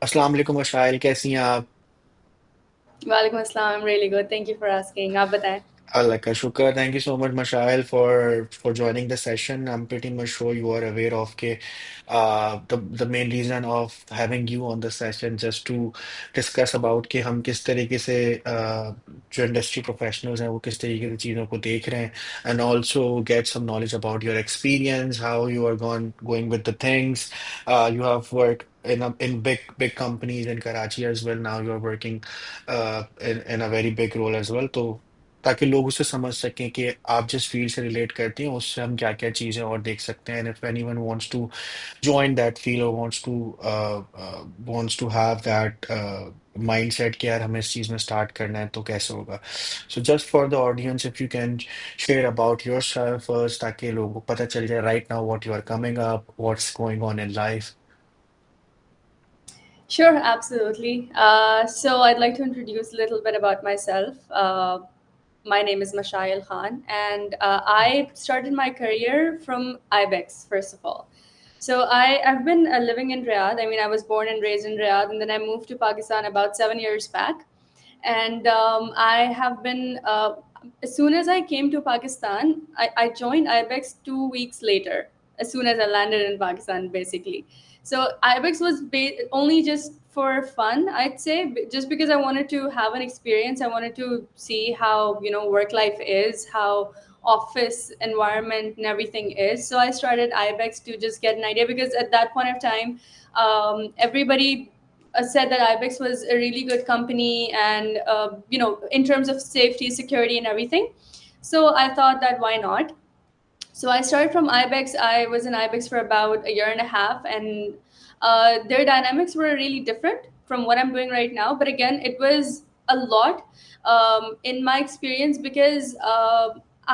अस्सलाम वालेकुम अशाइल, कैसी हैं आप? वालेकुम अस्सलाम, I'm really good. Thank you for asking. आप बताएं? Allah ka shukr. Thank you so much, Mashail, for joining the session. I'm pretty much sure you are aware of the main reason of having you on the session just to discuss about कि हम किस तरीके से जो industry professionals हैं वो किस तरीके से चीज़ों को देख रहे हैं and also get some knowledge about your experience, how you are going with the things. You have worked in big companies in Karachi as well. Now you are working in a very big role as well. तो ताकि लोग उसे समझ सकें कि आप जिस field से रिलेट करती हैं उससे हम क्या क्या चीज़ें और देख सकते हैं and if anyone wants to join that field और wants to have that mindset कि यार हमें इस चीज़ में स्टार्ट करना है तो कैसे होगा so just for the audience if you can share about yourself first ताकि लोगों को पता चल जाए right now what you are coming up what's going on in life. Sure, absolutely. So I'd like to introduce a little bit about myself. My name is Mashail Khan, and I started my career from IBEX, first of all. So I've been living in Riyadh. I mean, I was born and raised in Riyadh, and then I moved to Pakistan about 7 years back. And I have been, as soon as I came to Pakistan, I joined IBEX 2 weeks later, as soon as I landed in Pakistan, basically. So IBEX was only just for fun, I'd say, just because I wanted to have an experience. I wanted to see how, work life is, how office environment and everything is. So I started IBEX to just get an idea, because at that point of time, everybody said that IBEX was a really good company, and in terms of safety, security, and everything. So I thought that why not? So I started from IBEX. I was in IBEX for about a year and a half, and their dynamics were really different from what I'm doing right now. But again, it was a lot in my experience, because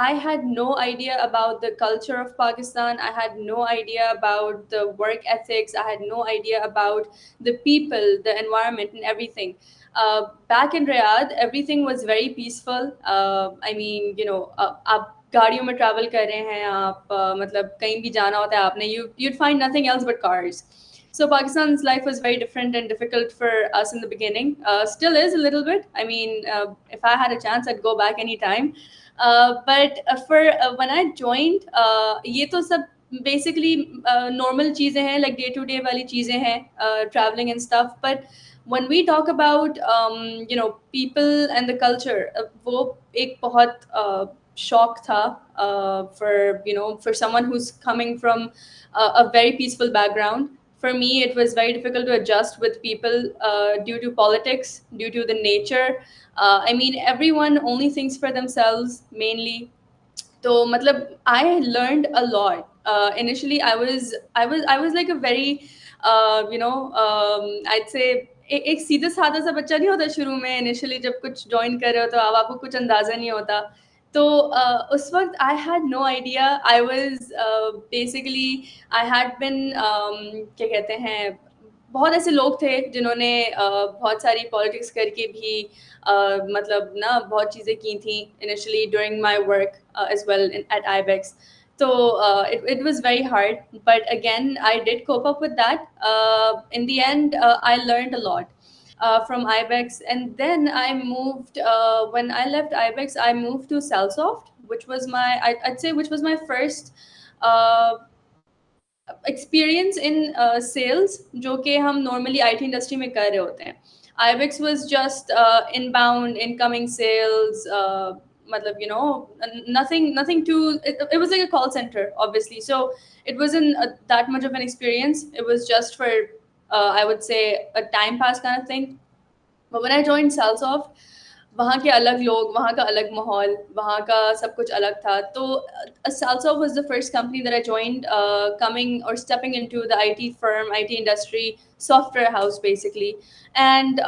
I had no idea about the culture of Pakistan. I had no idea about the work ethics. I had no idea about the people, the environment, and everything. Back in Riyadh, everything was very peaceful. I mean, आप गाड़ियों में travel कर रहे हैं, आप मतलब कहीं भी जाना होता है आपने, you'd find nothing else but cars. So Pakistan's life was very different and difficult for us in the beginning. Still is a little bit. I mean, if I had a chance, I'd go back anytime. But for when I joined, ये तो सब basically normal चीज़ें हैं, like day to day वाली चीज़ें हैं, traveling and stuff. But when we talk about people and the culture, वो एक बहुत shock tha, for someone who's coming from a very peaceful background. For me, it was very difficult to adjust with people due to politics, due to the nature. I mean, everyone only thinks for themselves mainly. So, matlab, I learned a lot. Initially, I was like a very, I'd say एक सीधा साधा सा बच्चा नहीं होता शुरू में, initially जब कुछ ज्वाइन कर रहे हो तो अब आपको कुछ अंदाजा नहीं होता. तो उस वक्त I had no idea. I was basically, I had been, क्या कहते हैं, बहुत ऐसे लोग थे जिन्होंने बहुत सारी पॉलिटिक्स करके भी मतलब ना बहुत चीज़ें की थी initially during my work as well at Ibex. So it was very hard, but again, I did cope up with that. In the end, I learned a lot from IBEX, and then I moved. When I left IBEX, I moved to Cellsoft, which was I'd say which was my first uh, experience in sales, जो कि हम normally IT industry में कर रहे होते हैं. Ibex was just inbound incoming sales, मतलब nothing too, it was like a call center, obviously. So it wasn't that much of an experience. It was just for I would say a time pass kind of thing. But when I joined Salsoft, वहाँ के अलग लोग, वहाँ का अलग माहौल, वहाँ का सब कुछ अलग था. तो Salsoft was the first company that I joined, coming or stepping into the IT firm, IT industry, software house basically. And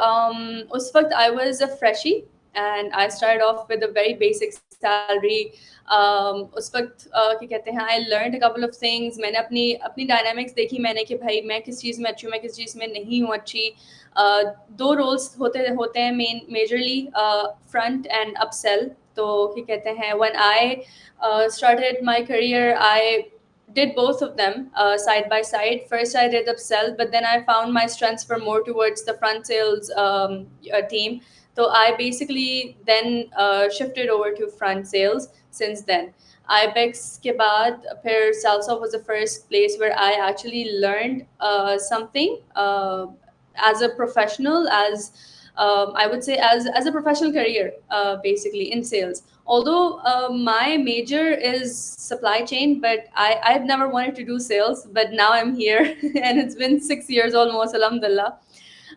उस वक्त I was a freshie, and I started off with a very basic salary. उस वक्त क्या कहते हैं, I learn a couple of things. मैंने अपनी अपनी डायनामिक्स देखी, मैंने कि भाई मैं किस चीज़ में अच्छी हूँ, मैं किस चीज़ में नहीं हूँ अच्छी. दो रोल्स होते होते हैं मेजरली, फ्रंट एंड अपसेल. तो क्या कहते हैं, when I started my career, I did both of them side by side. First, I did upsell, but then I found my strengths were more towards the front sales team. So I basically then shifted over to front sales since then. IBEX के बाद फिर Salsa was the first place where I actually learned something as a professional, as I would say as a professional career, basically in sales. Although my major is supply chain, but I've never wanted to do sales, but now I'm here and it's been 6 years almost, alhamdulillah,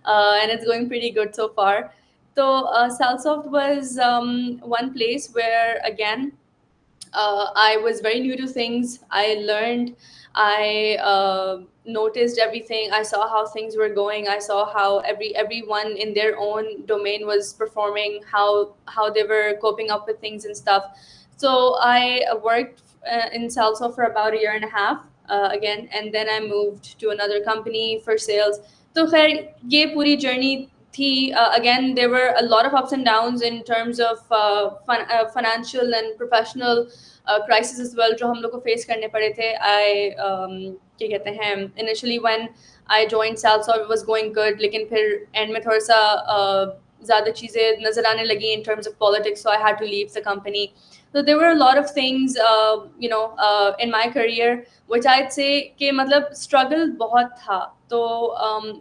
and it's going pretty good so far. So Salsoft was one place where, again, I was very new to things. I learned, I noticed everything. I saw how things were going. I saw how everyone in their own domain was performing, how they were coping up with things and stuff. So I worked in Salsa for about a year and a half again, and then I moved to another company for sales. So खैर ये पूरी journey थी. Again, there were a lot of ups and downs in terms of financial and professional crisis as well, जो हम लोग को face करने पड़े थे. क्या कहते हैं, initially when I joined Salsa it was going good, लेकिन फिर end में थोड़ा सा ज़्यादा चीज़ें नज़र आने लगी in terms of politics, so I had to leave the company. So there were a lot of things, in my career, which I'd say कि मतलब struggle बहुत था. So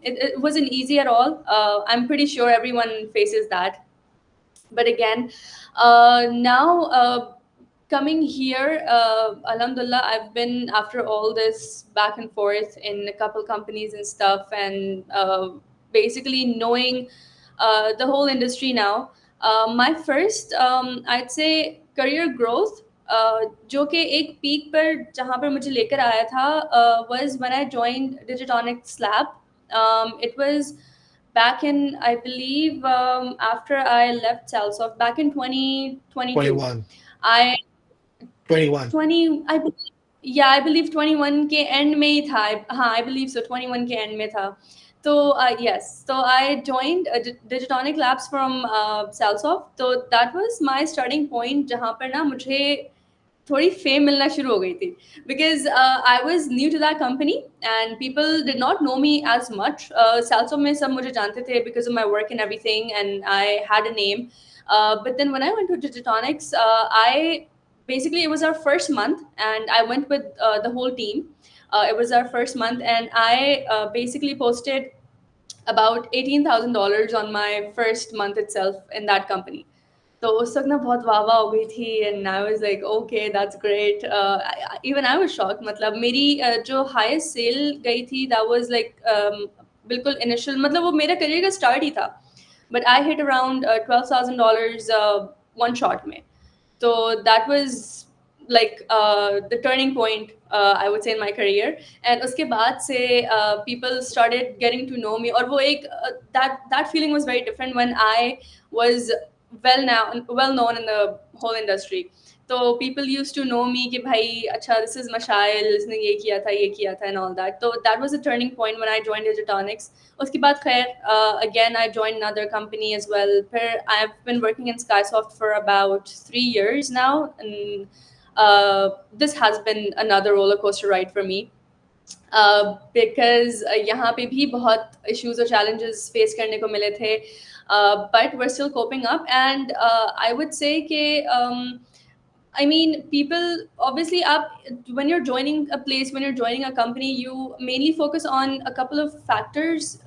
it wasn't easy at all. I'm pretty sure everyone faces that. But again, now coming here, alhamdulillah, I've been, after all this back and forth in a couple companies and stuff, and basically knowing the whole industry now. My first, I'd say, career growth, जो कि एक peak पर जहाँ पर मुझे लेकर आया था, was when I joined Digitonics Lab. It was back in, I believe, after I left Salsoft back in 2022. 21. I 21. 20, I believe, yeah, I believe 21 के end में ही था. हाँ, I believe so, 21 के end में था. So yes, so I joined Digitonic Labs from Salsoft. So that was my starting point, जहाँ पर ना मुझे थोड़ी फेम मिलना शुरू हो गई थी, because I was new to that company and people did not know me as much. Salso में सब मुझे जानते थे because of my work and everything, and I had a name. But then when I went to Digitonics, I basically, it was our first month and I went with the whole team. It was our first month and I basically posted about $18,000 on my first month itself in that company. तो उस वक्त ना बहुत वाह वाह हो गई थी, and I was like okay that's great. Even I was shock. मतलब मेरी जो हाईएस्ट सेल गई थी, दैट वाज लाइक बिल्कुल इनिशियल, मतलब वो मेरा करियर का स्टार्ट ही था, but I hit around $12,000 one shot में. So that was like the turning point, I would say, in my career. And uske baad se people started getting to know me, और वो एक that feeling was very different when I was well known in the whole industry. So people used to know me कि भाई अच्छा, this is Mashail, इसने ये किया था and all that. So that was a turning point when I joined Digitonics. उसके बाद खैर again I joined another company as well. फिर I've been working in Skysoft for about 3 years now, and this has been another roller coaster ride for me. Because यहाँ पे भी बहुत issues और challenges face करने को मिले थे, but we're still coping up. And I would say कि I mean, people obviously up when you're joining a place, when you're joining a company, you mainly focus on a couple of factors.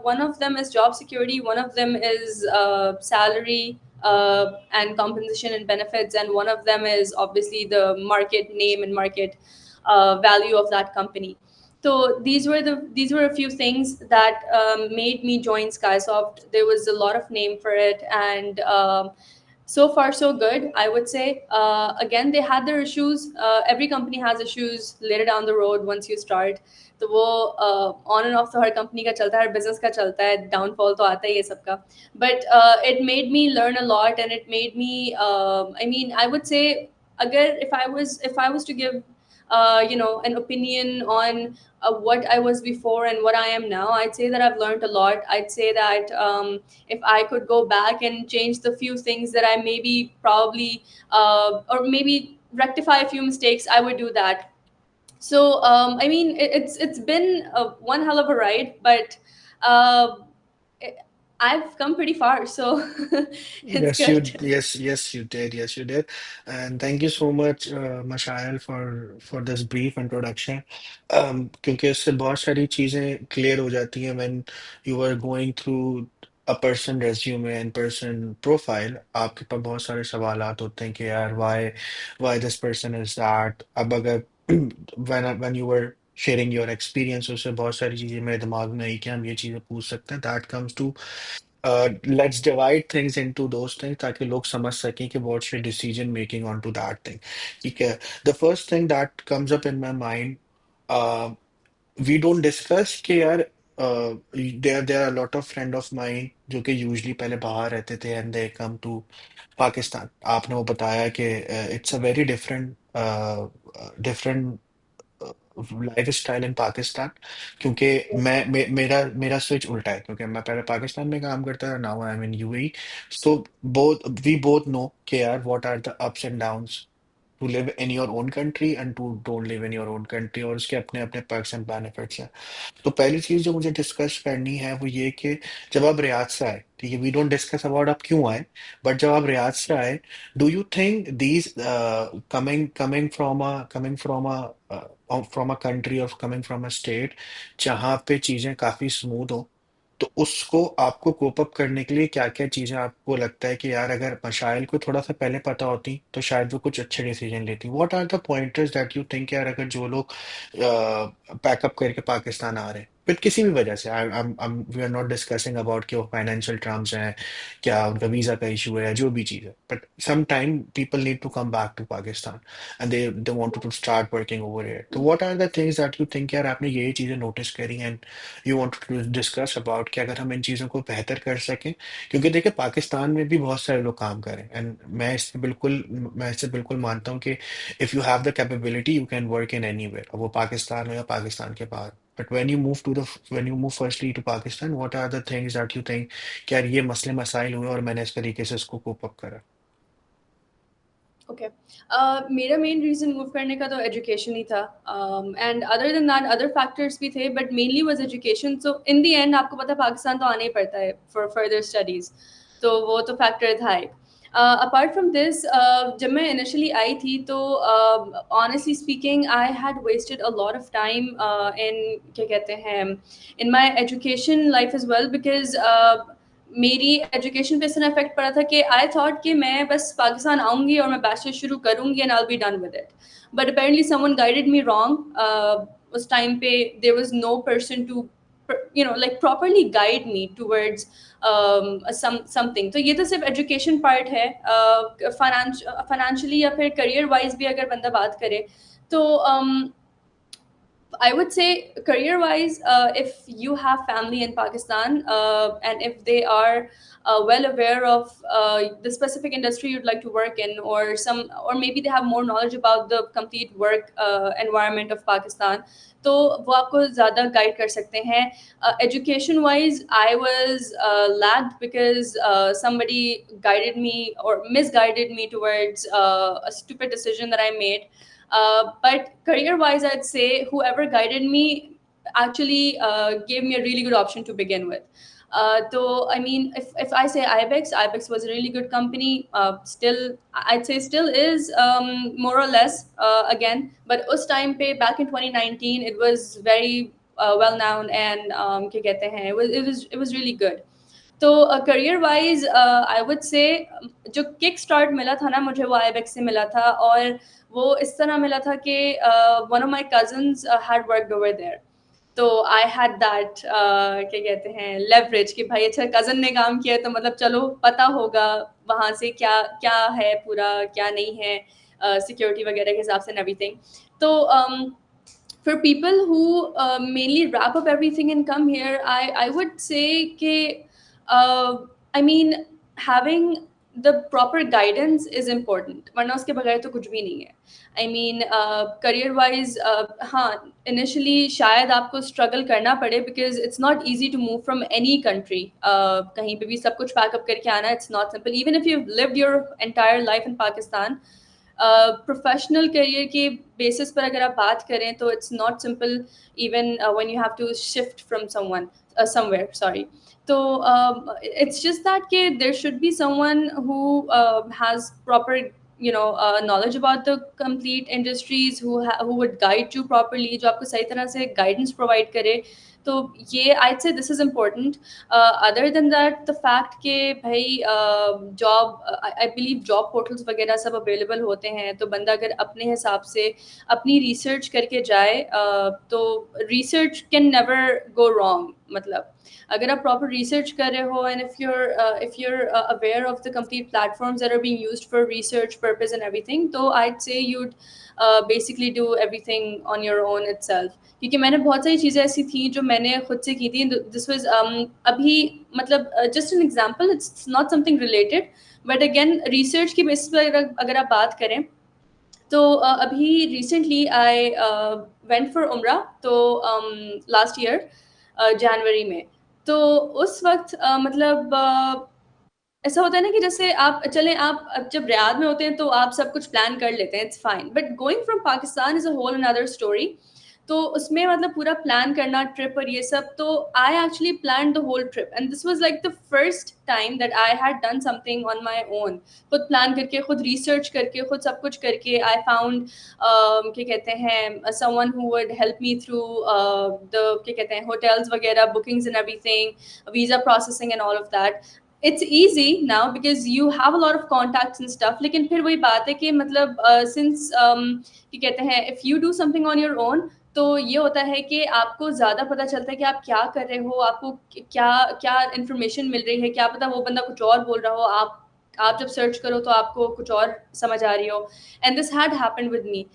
One of them is job security, one of them is salary and compensation and benefits, and one of them is obviously the market name and market value of that company. So these were a few things that made me join Skysoft. There was a lot of name for it, and so far so good, I would say. Again, they had their issues. Every company has issues later down the road once you start. तो वो on end of तो हर company का चलता है, हर business का चलता है, downfall तो आता ही है सबका. But it made me learn a lot, and it made me, I mean, I would से, अगर if I was to give an opinion on what I was before and what I am now, I'd say that I've learned a lot. I'd say that if I could go back and change the few things that I maybe probably or maybe rectify a few mistakes, I would do that. So I mean, it's been one hell of a ride, but uh, it, I've come pretty far, so it's Yes, good. yes, you did. Yes, you did. And thank you so much, Mashail, for this brief introduction. क्योंकि इससे बहुत सारी चीजें clear हो जाती हैं when you are going through a person resume and person profile. आपके पास बहुत सारे सवालात होते हैं कि यार why this person is that. अब अगर when you were sharing your experience, उससे बहुत सारी चीजें मेरे दिमाग में आई कि हम ये चीजें पूछ सकते हैं. That comes to let's divide things into those things ताकि लोग समझ सकें कि what's your decision making onto that thing. ठीक है. The first thing that comes up in my mind, uh, we don't discuss कि यार there are a lot of friend of mine जो कि usually पहले बाहर रहते थे and they come to Pakistan. आपने वो बताया कि it's a very different life style in Pakistan. क्योंकि मेरा मेरा स्विच उल्टा है क्योंकि मैं पहले पाकिस्तान में काम करता था. Now I am in UAE. So both we both know कि यार what are the ups and downs to live in your own country and to don't live in your own country, और उसके अपने अपने पर्क्स एंड बेनिफिट्स हैं. तो पहली चीज जो मुझे डिस्कस करनी है वो ये कि जब आप रियाद से आए, ठीक है, वी डोंट डिस्कस अबाउट आप क्यों आए, बट जब आप रियाद से आए, do you think these coming from a country और कमिंग फ्रॉम अ स्टेट जहाँ पे चीजें काफी स्मूथ हो, तो उसको आपको कोप अप करने के लिए क्या क्या चीजें आपको लगता है कि यार अगर मशाइल को थोड़ा सा पहले पता होती तो शायद वो कुछ अच्छे डिसीजन लेती. What are the pointers that you think यार अगर जो लोग पैकअप करके पाकिस्तान आ रहे हैं फिर किसी भी वजह से, we are not discussing about कि वो फाइनेंशियल टर्म्स हैं, क्या उनका वीजा का इशू है, जो भी चीज़ है, but some time people need to come back to Pakistan and they want to start working over here. तो what are the things that you think यार आपने ये चीज़ें नोटिस करी and you want to discuss about कि अगर हम इन चीज़ों को बेहतर कर सकें. क्योंकि देखिए पाकिस्तान में भी बहुत सारे लोग काम करें एंड मैं इससे बिल्कुल मानता हूँ कि if you have the capability you can work in anywhere, अब वो पाकिस्तान हो या पाकिस्तान के बाहर. But when you move firstly to Pakistan, what are the things that you think कि यार ये मसले मसाइल हुए और मैंने इस तरीके से इसको कोप अप करा. ओके. मेरा मेन रीज़न मूव करने का तो एजुकेशन ही था, and other than that other factors भी थे, but mainly was education. So in the and आपको पता है पाकिस्तान तो आना ही पड़ता है फॉर फर्दर स्टडीज़, तो वो तो फैक्टर था एक. अपार्ट फ्रॉम दिस, जब मैं इनिशियली आई थी तो honestly speaking I had wasted a lot of time in, क्या कहते हैं, in my education life as well, because मेरी एजुकेशन पे इस तरह इफेक्ट पड़ा था कि आई थॉट कि मैं बस पाकिस्तान आऊँगी और मैं बैचलर शुरू करूँगी and I will be done with it. But apparently someone guided me wrong. उस टाइम पे there was no person to like properly guide me towards something. तो ये तो सिर्फ एजुकेशन पार्ट है. फाइनेंशियली या फिर करियर वाइज भी अगर बंदा बात करे तो I would say career-wise, if you have family in Pakistan, and if they are well aware of the specific industry you'd like to work in, or maybe they have more knowledge about the complete work environment of Pakistan, तो वो आपको ज़्यादा guide कर सकते हैं. Education wise, I was lagged because somebody guided me or misguided me towards a stupid decision that I made. But career wise, I'd say whoever guided me actually gave me a really good option to begin with. So I mean, if I say Ibex was a really good company. Still, I'd say still is, more or less, again. But us time pay back in 2019, it was very well known, and क्या कहते हैं, it was really good. तो career wise I would से जो kick start मिला था ना मुझे, वो आईबेक्स से मिला था, और वो इस तरह मिला था कि one of my cousins had worked over there. तो आई हैड दैट, क्या कहते हैं, लेवरेज कि भाई अच्छा कजन ने काम किया है तो मतलब चलो पता होगा वहाँ से क्या क्या है, पूरा क्या नहीं है, सिक्योरिटी वगैरह के हिसाब से, एवरीथिंग. तो for people who mainly wrap up everything and come here, I would say कि uh, I mean having the proper guidance is important, वरना उसके बगैर तो कुछ भी नहीं है. I mean career wise, हाँ initially शायद आपको struggle करना पड़े because it's not easy to move from any country. कहीं पे भी सब कुछ pack up करके आना, it's not simple. Even if you've lived your entire life in Pakistan, professional career के बेसिस पर अगर आप बात करें तो it's not simple even when you have to shift from someone somewhere sorry तो it's just that there should be someone who has proper knowledge about the complete industries who would guide you properly जो आपको सही तरह से guidance provide करे तो ये I'd say this is important other than that the fact कि भाई job I believe job portals वगैरह सब अवेलेबल होते हैं तो बंदा अगर अपने हिसाब से अपनी रिसर्च करके जाए तो research can never go wrong मतलब अगर आप प्रॉपर रिसर्च कर रहे हो and if you're aware of the complete platforms that are being used for research purpose and everything तो I'd say you'd basically do everything on your own itself क्योंकि मैंने बहुत सारी चीज़ें ऐसी थी जो मैंने खुद से की थी दिस वाज अभी मतलब just an example it's not something related but again research की बेसिस पर अगर आप बात करें तो अभी रिसेंटली आई वेंट फॉर उम्रा तो लास्ट ईयर जनवरी में तो उस वक्त मतलब ऐसा होता है ना कि जैसे आप चलें आप अब जब रियाद में होते हैं तो आप सब कुछ प्लान कर लेते हैं it's fine but going from Pakistan is a whole another story तो उसमें मतलब पूरा प्लान करना ट्रिप और ये सब तो I actually plan the whole trip and this was like the first time that I had done something on my own खुद प्लान करके खुद रिसर्च करके खुद सब कुछ करके आई फाउंड क्या कहते हैं someone who would help me through the क्या कहते हैं होटल्स वगैरह bookings and everything visa processing and all of that it's easy now because you have a lot of contacts and stuff लेकिन फिर वही बात है कि मतलब since क्या कहते हैं if you do something on your own तो ये होता है कि आपको ज़्यादा पता चलता है कि आप क्या कर रहे हो आपको क्या क्या इन्फॉर्मेशन मिल रही है क्या पता वो बंदा कुछ और बोल रहा हो आप जब सर्च करो तो आपको कुछ और समझ आ रही हो and this had happened with me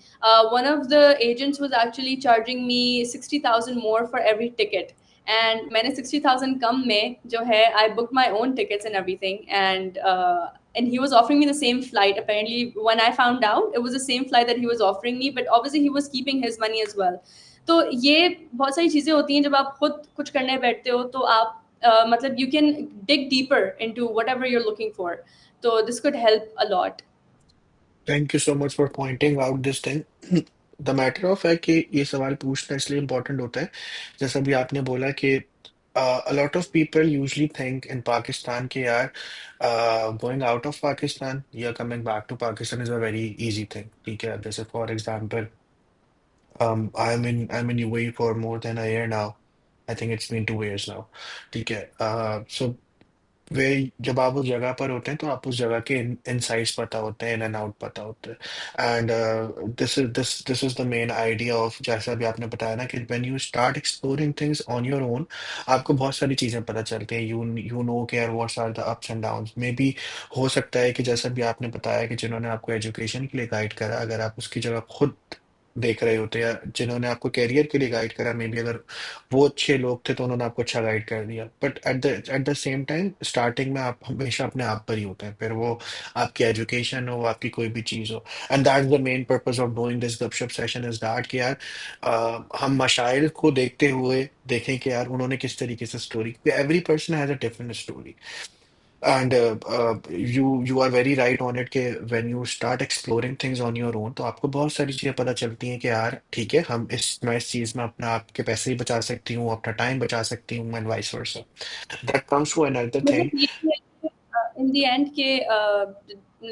one of the agents was actually charging me 60,000 more for every ticket and मैंने 60,000 कम में जो है I book my own tickets and everything and he was offering me the same flight apparently when I found out it was the same flight that he was offering me but obviously he was keeping his money as well तो ये बहुत सारी चीज़ें होती हैं जब आप खुद कुछ करने बैठते हो तो आप मतलब you can dig deeper into whatever you're looking for तो this could help a lot thank you so much for pointing out this thing the matter of है कि ये सवाल पूछना इसलिए इम्पोर्टेंट होता है जैसा भी आपने बोला कि a lot of people usually think in Pakistan कि यार going out of Pakistan या coming back to Pakistan is a very easy thing ठीक है जैसे for example I'm in UAE for more than a year now I think it's been 2 years now ठीक है so वे जब आप उस जगह पर होते हैं तो आप उस जगह के इनसाइट्स पता होते हैं इन एंड आउट पता होते हैं and this is the main idea of जैसा भी आपने बताया ना कि when you start exploring things on your own आपको बहुत सारी चीजें पता चलती हैं you know care what's are the ups and downs maybe हो सकता है कि जैसा भी आपने बताया कि जिन्होंने आपको एजुकेशन के लिए गाइड करा अगर आप उसकी जगह खुद देख रहे होते या जिन्होंने आपको कैरियर के लिए गाइड करा मे बी अगर वो अच्छे लोग थे तो उन्होंने आपको अच्छा गाइड कर दिया but at the same time starting में आप हमेशा अपने आप पर ही होते हैं फिर वो आपकी एजुकेशन हो आपकी कोई भी चीज़ हो and that's the main purpose of doing this गपशप सेशन इज दैट कि यार हम मशाइल को देखते हुए देखें कि यार उन्होंने किस तरीके से story every person has a different story and you are very right on it कि when you start exploring things on your own तो आपको बहुत सारी चीज़ें पता चलती हैं कि यार ठीक है मैं इस चीज़ में अपना आपके पैसे भी बचा सकती हूँ अपना टाइम बचा सकती हूँ and vice versa that comes to another मतलब थिंग ये इन द एंड के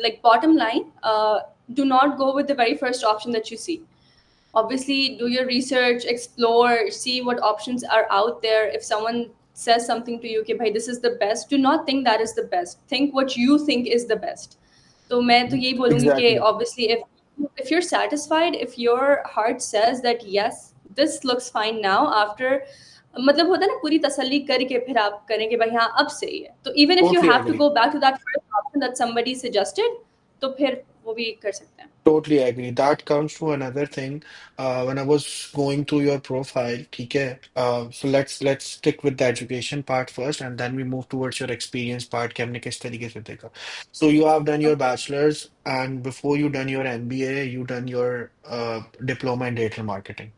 like bottom line do not go with the very first option that you see obviously do your research explore see what options are out there if someone says something to you कि भाई this is the best do not think that is the best think what you think is the best तो मैं तो यही बोलूँगी कि exactly obviously if you're satisfied if your heart says that yes this looks fine now after मतलब होता है ना पूरी तसल्ली करके फिर आप करेंगे भाई हाँ अब सही है तो even if you totally have to agree go back to that first option that somebody suggested तो फिर वो भी कर सकते हैं Totally agree. That comes to another thing. When I was going through your profile, ठीक है. So let's stick with the education part first, and then we move towards your experience part. कि हमने किस तरीके से देखा. So you have done your okay bachelor's, and before you done your MBA, you done your diploma in digital marketing.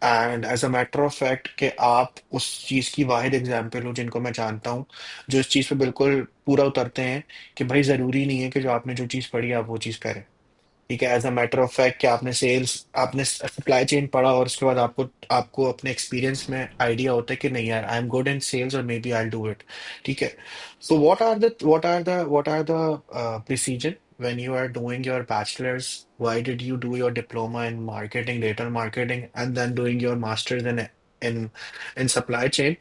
And as a matter of fact कि आप उस चीज़ की वाहिद एग्जाम्पल हो जिनको मैं जानता हूँ जो इस चीज़ पे बिल्कुल पूरा उतरते हैं कि भाई ज़रूरी नहीं है कि जो आपने जो चीज़ पढ़ी आप वो चीज़ करें ठीक है, as a matter of fact कि आपने सप्लाई चेन पढ़ा और उसके बाद आपको आपको अपने एक्सपीरियंस में आइडिया होता है कि नहीं यार, I am good in sales और may B I do it. ठीक है। So what are the procedure when you are doing your bachelor's? Why did you do your diploma in marketing, digital marketing, and then doing your master's in in supply chain?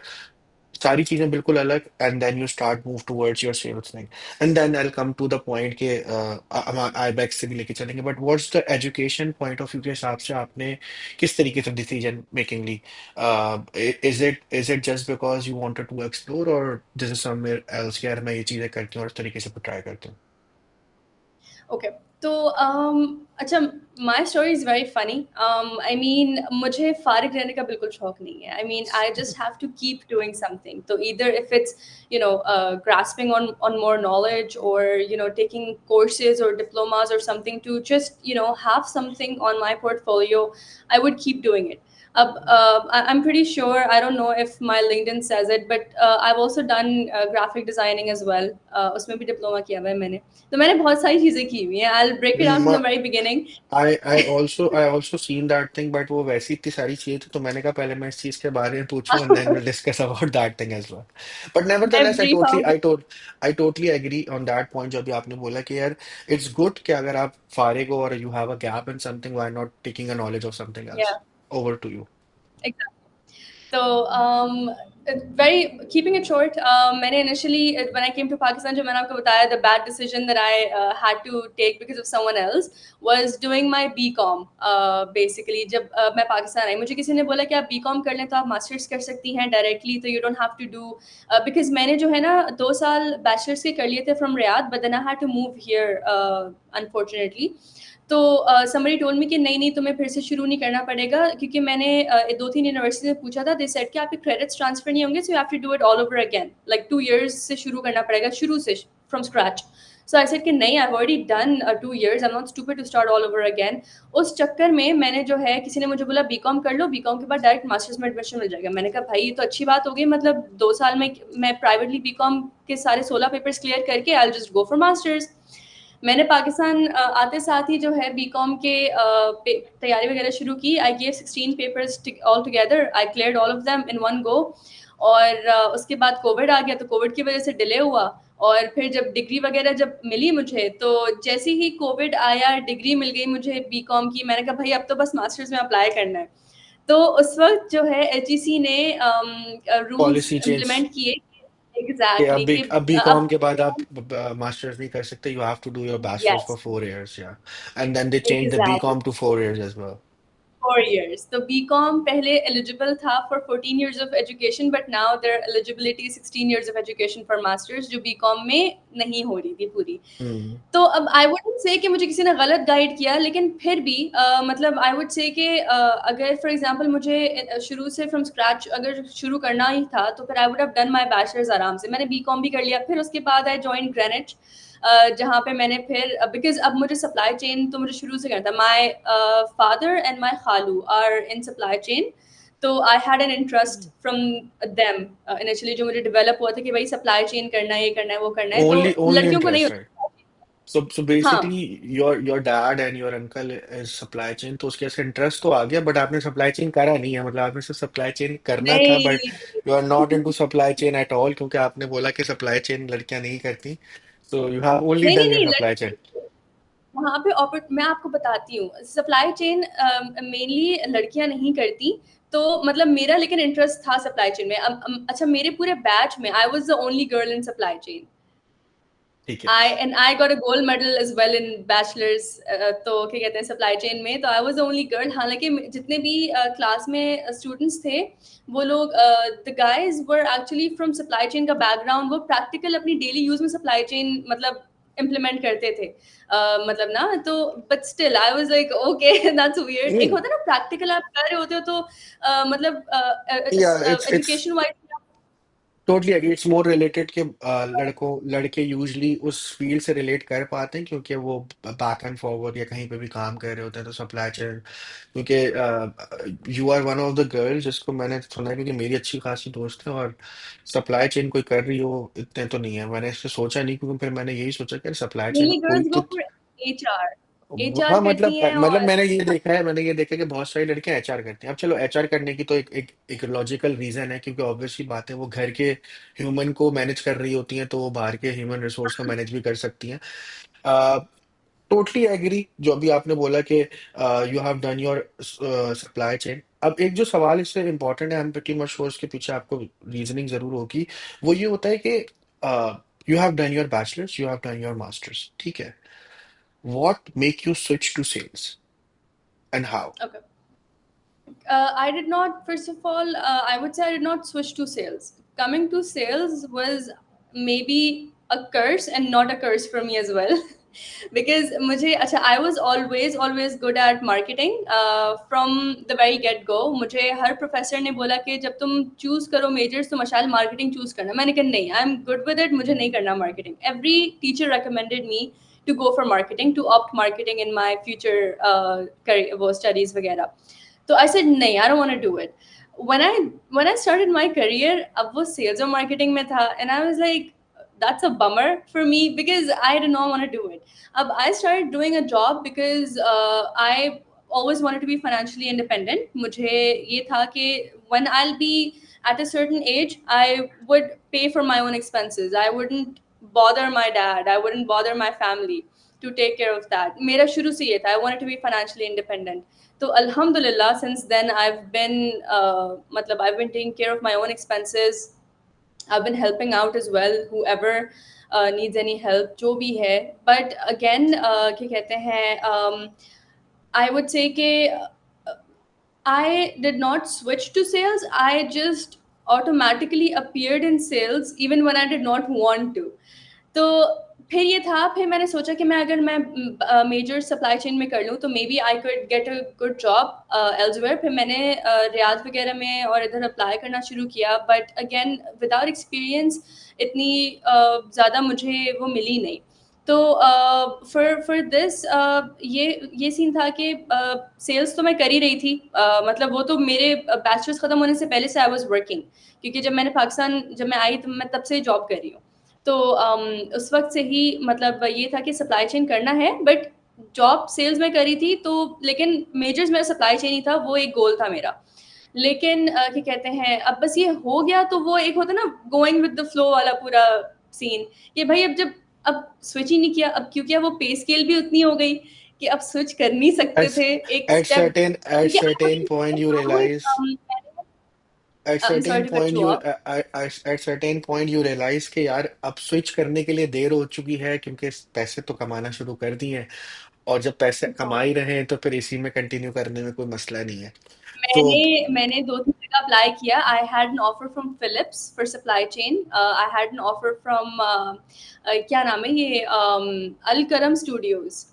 सारी चीजें बिल्कुल अलग, and then you start move towards your sales thing. And then I come to the point के Ibex से भी लेके चलेंगे, but what's the education point of view के हिसाब से आपने किस तरीके से डिसीजन मेकिंग ली? Is it just because you wanted to explore, और दिस इज समवेयर एल्स, यार मैं ये चीजें करती हूँ और इस तरीके से ट्राई करती हूँ? ओके। तो अच्छा, my story is very funny. I mean मुझे फारिग रहने का बिल्कुल शौक नहीं है। I mean I just have to keep doing something. तो either if it's grasping on more knowledge, or taking courses or diplomas or something to just have something on my portfolio, I would keep doing it. I'm pretty sure, I don't know if my LinkedIn says it, but I've also done graphic designing as well. उसमें भी diploma किया हुआ है मैंने। तो मैंने बहुत सारी चीज़ें की हुई हैं। I'll break it down from the very beginning. I also seen that thing, but वो वैसी इतनी सारी चीजें थी, तो मैंने कहा पहले मैं इस चीज के बारे में पूछूं, and then we'll discuss about that thing as well. But nevertheless, Every how I totally agree on that point, जो अभी आपने बोला कि यार it's good कि अगर आप फारिग हो और you have a gap in something, why not taking a knowledge of something else? yeah, Over to you. exactly. So, very keeping it short, मैंने initially when I came to Pakistan, जो मैंने आपको बताया, the bad decision that I had to take because of someone else was doing my BCom. Basically, जब मैं पाकिस्तान आई, मुझे किसी ने बोला कि आप BCom कर लें तो आप मास्टर्स कर सकती हैं डायरेक्टली, तो you don't have to do because मैंने जो है ना 2 साल बैचलर्स के कर लिए थे from Riyadh, but then I had to move here unfortunately. तो समबडी टोल्ड मी कि नहीं नहीं, तुम्हें फिर से शुरू नहीं करना पड़ेगा, क्योंकि मैंने 2-3 यूनिवर्सिटी में पूछा था। दे सेड कि आपके क्रेडिट्स ट्रांसफर नहीं होंगे, so you have to do it all over again, like 2 years से शुरू करना पड़ेगा, शुरू से, from scratch. So I said कि नहीं, I have already done 2 years, I am not stupid to start all over again. उस चक्कर में मैंने जो है, किसी ने मुझे बोला बीकॉम कर लो, बीकॉम के बाद डायरेक्ट मास्टर्स में एडमिशन मिल जाएगा। मैंने कहा भाई ये तो अच्छी बात हो गई, मतलब 2 साल में मैं प्राइवेटली बीकॉम के सारे 16 पेपर्स क्लियर करके I will just go for masters. मैंने पाकिस्तान आते साथ ही जो है बीकॉम के तैयारी वगैरह शुरू की। I gave 16 papers all together, I cleared all of them in one go. और उसके बाद कोविड आ गया, तो कोविड की वजह से डिले हुआ। और फिर जब डिग्री वगैरह जब मिली मुझे, तो जैसे ही कोविड आया, डिग्री मिल गई मुझे बीकॉम की, मैंने कहा भाई अब तो बस मास्टर्स में अप्लाई करना है। तो उस वक्त जो है एचईसी ने रूल्स पॉलिसी चेंज इम्प्लीमेंट किए। कि एग्जैक्टली कि अब अब बीकॉम के बाद आप मास्टर्स नहीं कर सकते, you have to do your bachelor's yes, for 4 years, yeah. And then they changed the exactly BCom to 4 years as well. 4 years. तो बीकॉम पहले एलिजिबल था for 14 years of education, but now there eligibility 16 years of education for masters, जो BCom में नहीं हो रही थी पूरी। Hmm. तो अब आई वुडंट से कि मुझे किसी ने गलत गाइड किया, लेकिन फिर भी मतलब आई वुड से कि अगर फॉर एग्जांपल मुझे शुरू से फ्रॉम स्क्रैच अगर शुरू करना ही था, तो फिर I would have done my bachelors आराम से। मैंने बीकॉम भी कर लिया, फिर उसके बाद आई जॉइन ग्रेनिच, जहाँ पे मैंने फिर बिकॉज अब मुझे सप्लाई चेन तो मुझे शुरू से करना था। माई फादर एंड माई खालू आर इन सप्लाई चेन, तो I had an interest from them initially, जो मुझे डेवलप हुआ था कि भाई सप्लाई चेन करना है, ये करना है, वो करना है। तो Only लड़कियों को नहीं interest, right? होता। So हाँ, basically your dad and your uncle is supply chain, तो उसके ऐसे इंटरेस्ट तो आ गया, बट आपने सप्लाई चेन करा नहीं है, मतलब आपने सिर्फ सप्लाई चेन करना था, बट नहीं, you are not into supply chain at all, क्योंकि आपने बोला कि सप्लाई चेन लड़कियां नहीं करती, सो यू हैव ओनली नहीं, नहीं, डन योर नहीं, सप्लाई चेन। वहाँ पे मैं आपको बताती हूँ, सप्लाई चेन मेनली लड़कियाँ नहीं करती। तो मतलब मेरा लेकिन इंटरेस्ट था सप्लाई चेन में। अच्छा, मेरे पूरे बैच में I was the only girl in supply chain. ठीक है। I got a gold medal as well in bachelor's, तो क्या कहते हैं सप्लाई चेन में, तो I was the only girl. हालांकि जितने भी क्लास में स्टूडेंट्स थे, वो लोग the guys were actually from supply chain का बैकग्राउंड, वो प्रैक्टिकल अपनी डेली यूज में सप्लाई चेन मतलब इम्प्लीमेंट करते थे। मतलब ना, तो but still I was like okay that's weird. एक होता है ना प्रैक्टिकल आप कर रहे होते हो, तो मतलब या it's education wise. Totally agree, it's more related कि लड़के यूजली उस फील्ड से रिलेट कर पाते हैं, क्योंकि वो बैक एंड फॉरवर्ड या कहीं पे भी काम कर रहे होते हैं, तो सप्लाई चेन, क्योंकि you are one of the girls जिसको मैंने सुना है, क्योंकि मेरी अच्छी खासी दोस्त है, और सप्लाई चेन कोई कर रही हो इतने तो नहीं है, मैंने इससे सोचा नहीं, क्योंकि फिर मैंने यही सोचा कि सप्लाई चेन मेनली कोई गर्ल्स गो तो फॉर एचआर। एचआर हाँ करती मतलब हैं मतलब और मैंने ये देखा है कि बहुत सारी लड़कियां एचआर करती हैं। अब चलो एचआर करने की तो एक लॉजिकल रीजन है, क्योंकि ऑब्वियसली बात है वो घर के ह्यूमन को मैनेज कर रही होती हैं, तो वो बाहर के ह्यूमन रिसोर्स को मैनेज भी कर सकती हैं। टोटली एग्री जो अभी आपने बोला कि you have done your supply chain. अब एक जो सवाल इससे इम्पोर्टेंट है, हम प्रीटी मच श्योर इसके पीछे आपको रीजनिंग जरूर होगी। वो ये होता है कि you have done your bachelors, you have done your masters, ठीक है। What make you switch to sales and how? Okay. I did not, first of all, I would say I did not switch to sales. Coming to sales was maybe a curse and not a curse for me as well. Because मुझे अच्छा, I was always good at marketing from the very get go. मुझे हर professor ने बोला कि जब तुम choose करो measures तो मशाल मार्केटिंग चूज करना। मैंने कहा नहीं, आई एम गुड विद इट, मुझे नहीं करना marketing. Every teacher recommended me to go for marketing, to opt marketing in my future career, वो studies वगैरह। तो आई सेड नहीं, I don't want to do it. When I started my career, अब वो sales और marketing में था, and I was like that's a bummer for me because I did not want to do it. I started doing a job because I always wanted to be financially independent. मुझे ये था कि when I'll be at a certain age, I would pay for my own expenses. I wouldn't bother my dad. I wouldn't bother my family to take care of that. मेरा शुरू से ये था, I wanted to be financially independent. तो अल्हम्दुलिल्लाह since then I've been taking care of my own expenses. I've been helping out as well whoever needs any help जो भी है। but again क्या कहते हैं, I would say कि I did not switch to sales. I just automatically appeared in sales even when I did not want to. तो फिर ये था, फिर मैंने सोचा कि मैं मेजर सप्लाई चेन में कर लूँ तो may be I could get a good job elsewhere. फिर मैंने रियाद वगैरह में और इधर अप्लाई करना शुरू किया, बट अगेन विदाउट एक्सपीरियंस इतनी ज़्यादा मुझे वो मिली नहीं। तो फॉर दिस ये सीन था कि सेल्स तो मैं कर ही रही थी। मतलब वो तो मेरे बैचलर्स ख़त्म होने से पहले से आई वाज वर्किंग, क्योंकि जब मैं आई तो मैं तब से जॉब कर रही हूँ। तो उस वक्त से ही मतलब ये था कि सप्लाई चेन करना है, बट जॉब सेल्स में करी थी तो, लेकिन मेजर्स मेरा सप्लाई चेन ही था, वो एक गोल था मेरा। लेकिन क्या कहते हैं, अब बस ये हो गया तो वो एक होता ना गोइंग विद द फ्लो वाला पूरा सीन, कि भाई अब स्विच ही नहीं किया, अब क्यों किया, वो पे स्केल भी उतनी हो गई कि अब स्विच कर नहीं सकते At थे एक at स्टेप। certain at क्योंकि certain point you realize at I am certain sorry to cut point you you off. at certain point you realize कि यार अब स्विच करने के लिए देर हो चुकी है, क्योंकि पैसे तो कमाना शुरू कर दिए हैं, और जब पैसे कमा ही रहे हैं तो फिर इसी में कंटिन्यू करने में कोई मसला नहीं है। तो मैंने 2-3 जगह अप्लाई किया। I had an offer from Philips for supply chain. I had an offer from क्या नाम है ये, अल करम स्टूडियोज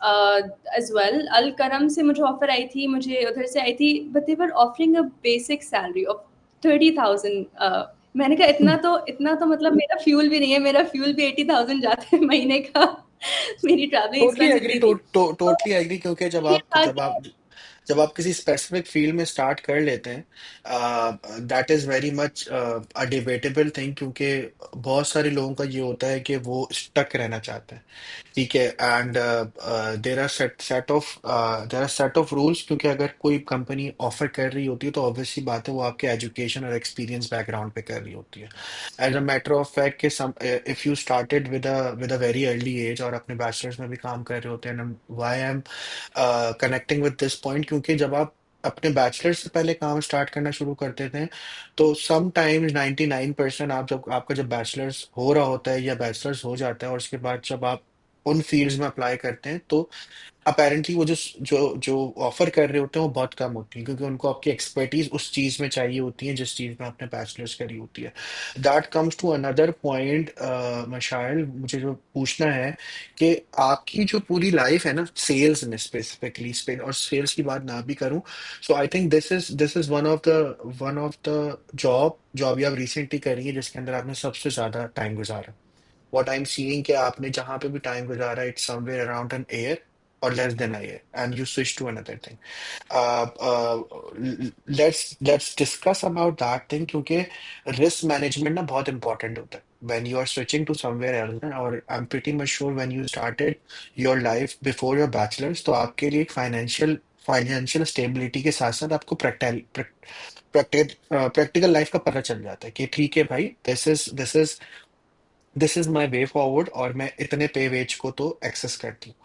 एज वेल। अल करम से मुझे ऑफर आई थी, मुझे उधर से आई थी, but they were offering a basic salary of 30,000। मैंने कहा इतना तो मतलब मेरा फ्यूल भी नहीं है, मेरा फ्यूल भी 80,000 जाता है महीने का। मेरी ट्रैवलिंग टोटली एक्सपेंस एग्री इतनी थी। तो टोटली एग्री, क्योंकि जब ये आप था जब कि आप जब आप किसी स्पेसिफिक फील्ड में स्टार्ट कर लेते हैं, that is very much a debatable thing, क्योंकि बहुत सारे लोगों का ये होता है कि वो स्टक रहना चाहते हैं, ठीक है। And there are set of rules, क्योंकि अगर कोई कंपनी ऑफर कर रही होती है तो ऑब्वियसली बात है वो आपके एजुकेशन और एक्सपीरियंस बैकग्राउंड पे कर रही होती है। As a matter of fact कि some if you started with a very early age और अपने बैचलर्स में भी काम कर रहे होते हैं, why I am connecting with this point, क्योंकि जब आप अपने बैचलर से पहले काम स्टार्ट करना शुरू करते थे तो सम टाइम्स 99% आप जब आपका जब बैचलर्स हो रहा होता है या बैचलर्स हो जाता है और उसके बाद जब आप उन फील्ड्स में अप्लाई करते हैं, तो अपेरेंटली वो जो जो जो ऑफर कर रहे होते हैं वो बहुत कम होती है, क्योंकि उनको आपकी एक्सपर्टीज उस चीज में चाहिए होती है जिस चीज में आपने बैचलर्स करी होती है। That comes to another point. मशाइल, मुझे जो पूछना है कि आपकी जो पूरी लाइफ है ना सेल्स में स्पेसिफिकली, और सेल्स की बात ना भी करूं, so I think this is one of the job जो अभी आप रिसेंटली करी है जिसके अंदर आपने सबसे ज्यादा टाइम गुजारा। what I'm seeing कि आपने जहां पे भी टाइम गुजारा, it's somewhere around an year or less than a year, and you switch to another thing. uh, uh, let's discuss about that thing, क्योंकि रिस्क मैनेजमेंट ना बहुत इंपॉर्टेंट होता है। when you are switching to somewhere else, और I'm pretty much sure when you started your life before your bachelor's, तो आपके लिए एक फाइनेंशियल स्टेबिलिटी के साथ साथ आपको प्रैक्टिकल लाइफ का पता चल जाता है कि ठीक है भाई, this is my way forward, और मैं इतने पे वेज को तो एक्सेस करती हूँ।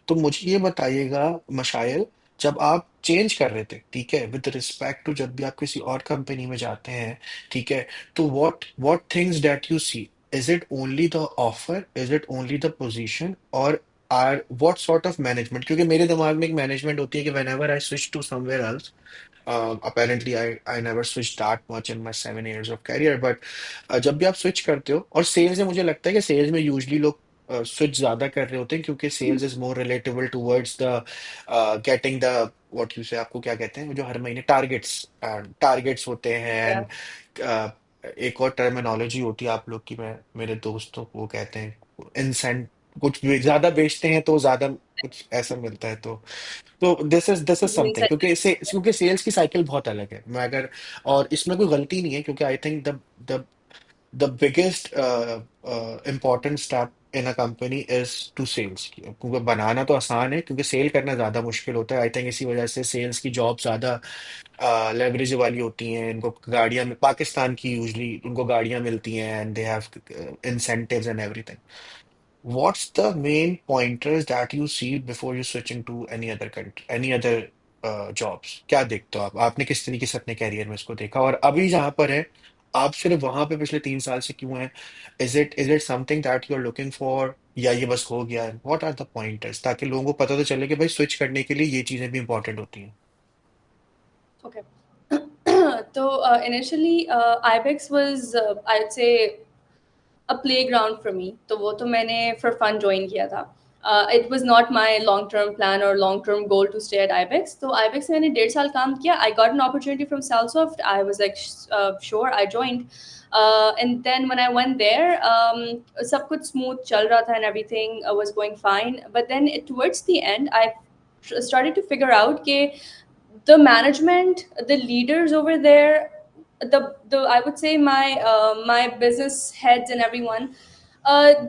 तो मुझे ये बताइएगा मशाइल, जब आप चेंज कर रहे थे, ठीक है, विद रिस्पेक्ट टू जब भी आप किसी और कंपनी में जाते हैं, ठीक है, तो what things that you see, is it only the offer, is it only the position, और are what sort of management? क्योंकि मेरे दिमाग में एक मैनेजमेंट होती है कि whenever I switch to somewhere else, apparently I never switched that much in my 7 years of career, but जब भी आप स्विच करते हो, और सेल्स में मुझे लगता है कि सेल्स में यूजली लोग स्विच ज्यादा कर रहे होते हैं, क्योंकि sales is more relatable towards the getting the what you say, आपको क्या कहते हैं, वो जो हर महीने टारगेट्स होते हैं, या एंड एक और टर्मिनोलॉजी होती है आप लोग की, मैं मेरे दोस्तों को वो कहते हैं इंसेंट, कुछ भी ज्यादा बेचते हैं तो ज्यादा कुछ ऐसा मिलता है, तो दिस इज समथिंग, क्योंकि सेल्स की साइकिल बहुत अलग है। मैं अगर, और इसमें कोई गलती नहीं है, क्योंकि I think the the biggest important step in a company is to sales, क्योंकि बनाना तो आसान है, क्योंकि सेल करना ज्यादा मुश्किल होता है। आई थिंक इसी वजह से सेल्स की जॉब ज्यादा लेवरेज वाली होती हैं। इनको गाड़ियां, पाकिस्तान की यूजली उनको गाड़ियां मिलती हैं, and they have incentives and everything. What's the main pointers that you see before you switching to any other country, any other jobs? क्या देखते हो आप? आपने किस तरीके से अपने कैरियर में इसको देखा, और अभी जहां पर है, आप सिर्फ वहां पे पिछले 3 साल से क्यों हैं? Is it something that you are looking for, या ये बस हो गया है? व्हाट आर द पॉइंटर्स, ताकि लोगों को पता तो चले कि भाई स्विच करने के लिए ये चीजें भी इंपॉर्टेंट होती हैं। ओके। तो इनिशियली आईबेक्स वाज, आई से, अ प्लेग्राउंड फॉर मी। तो वो तो मैंने फॉर फन ज्वाइन किया था। It was not my long term plan और long term goal to stay at Ibex. तो आईबेक्स मैंने 1.5 साल काम किया। I got an opportunity from Salesoft. I was like sure, I joined. And then when I went there, सब कुछ smooth चल रहा था and everything was going fine, but then towards the end I started to figure out कि the management, the leaders over there, the I would say my business heads and everyone,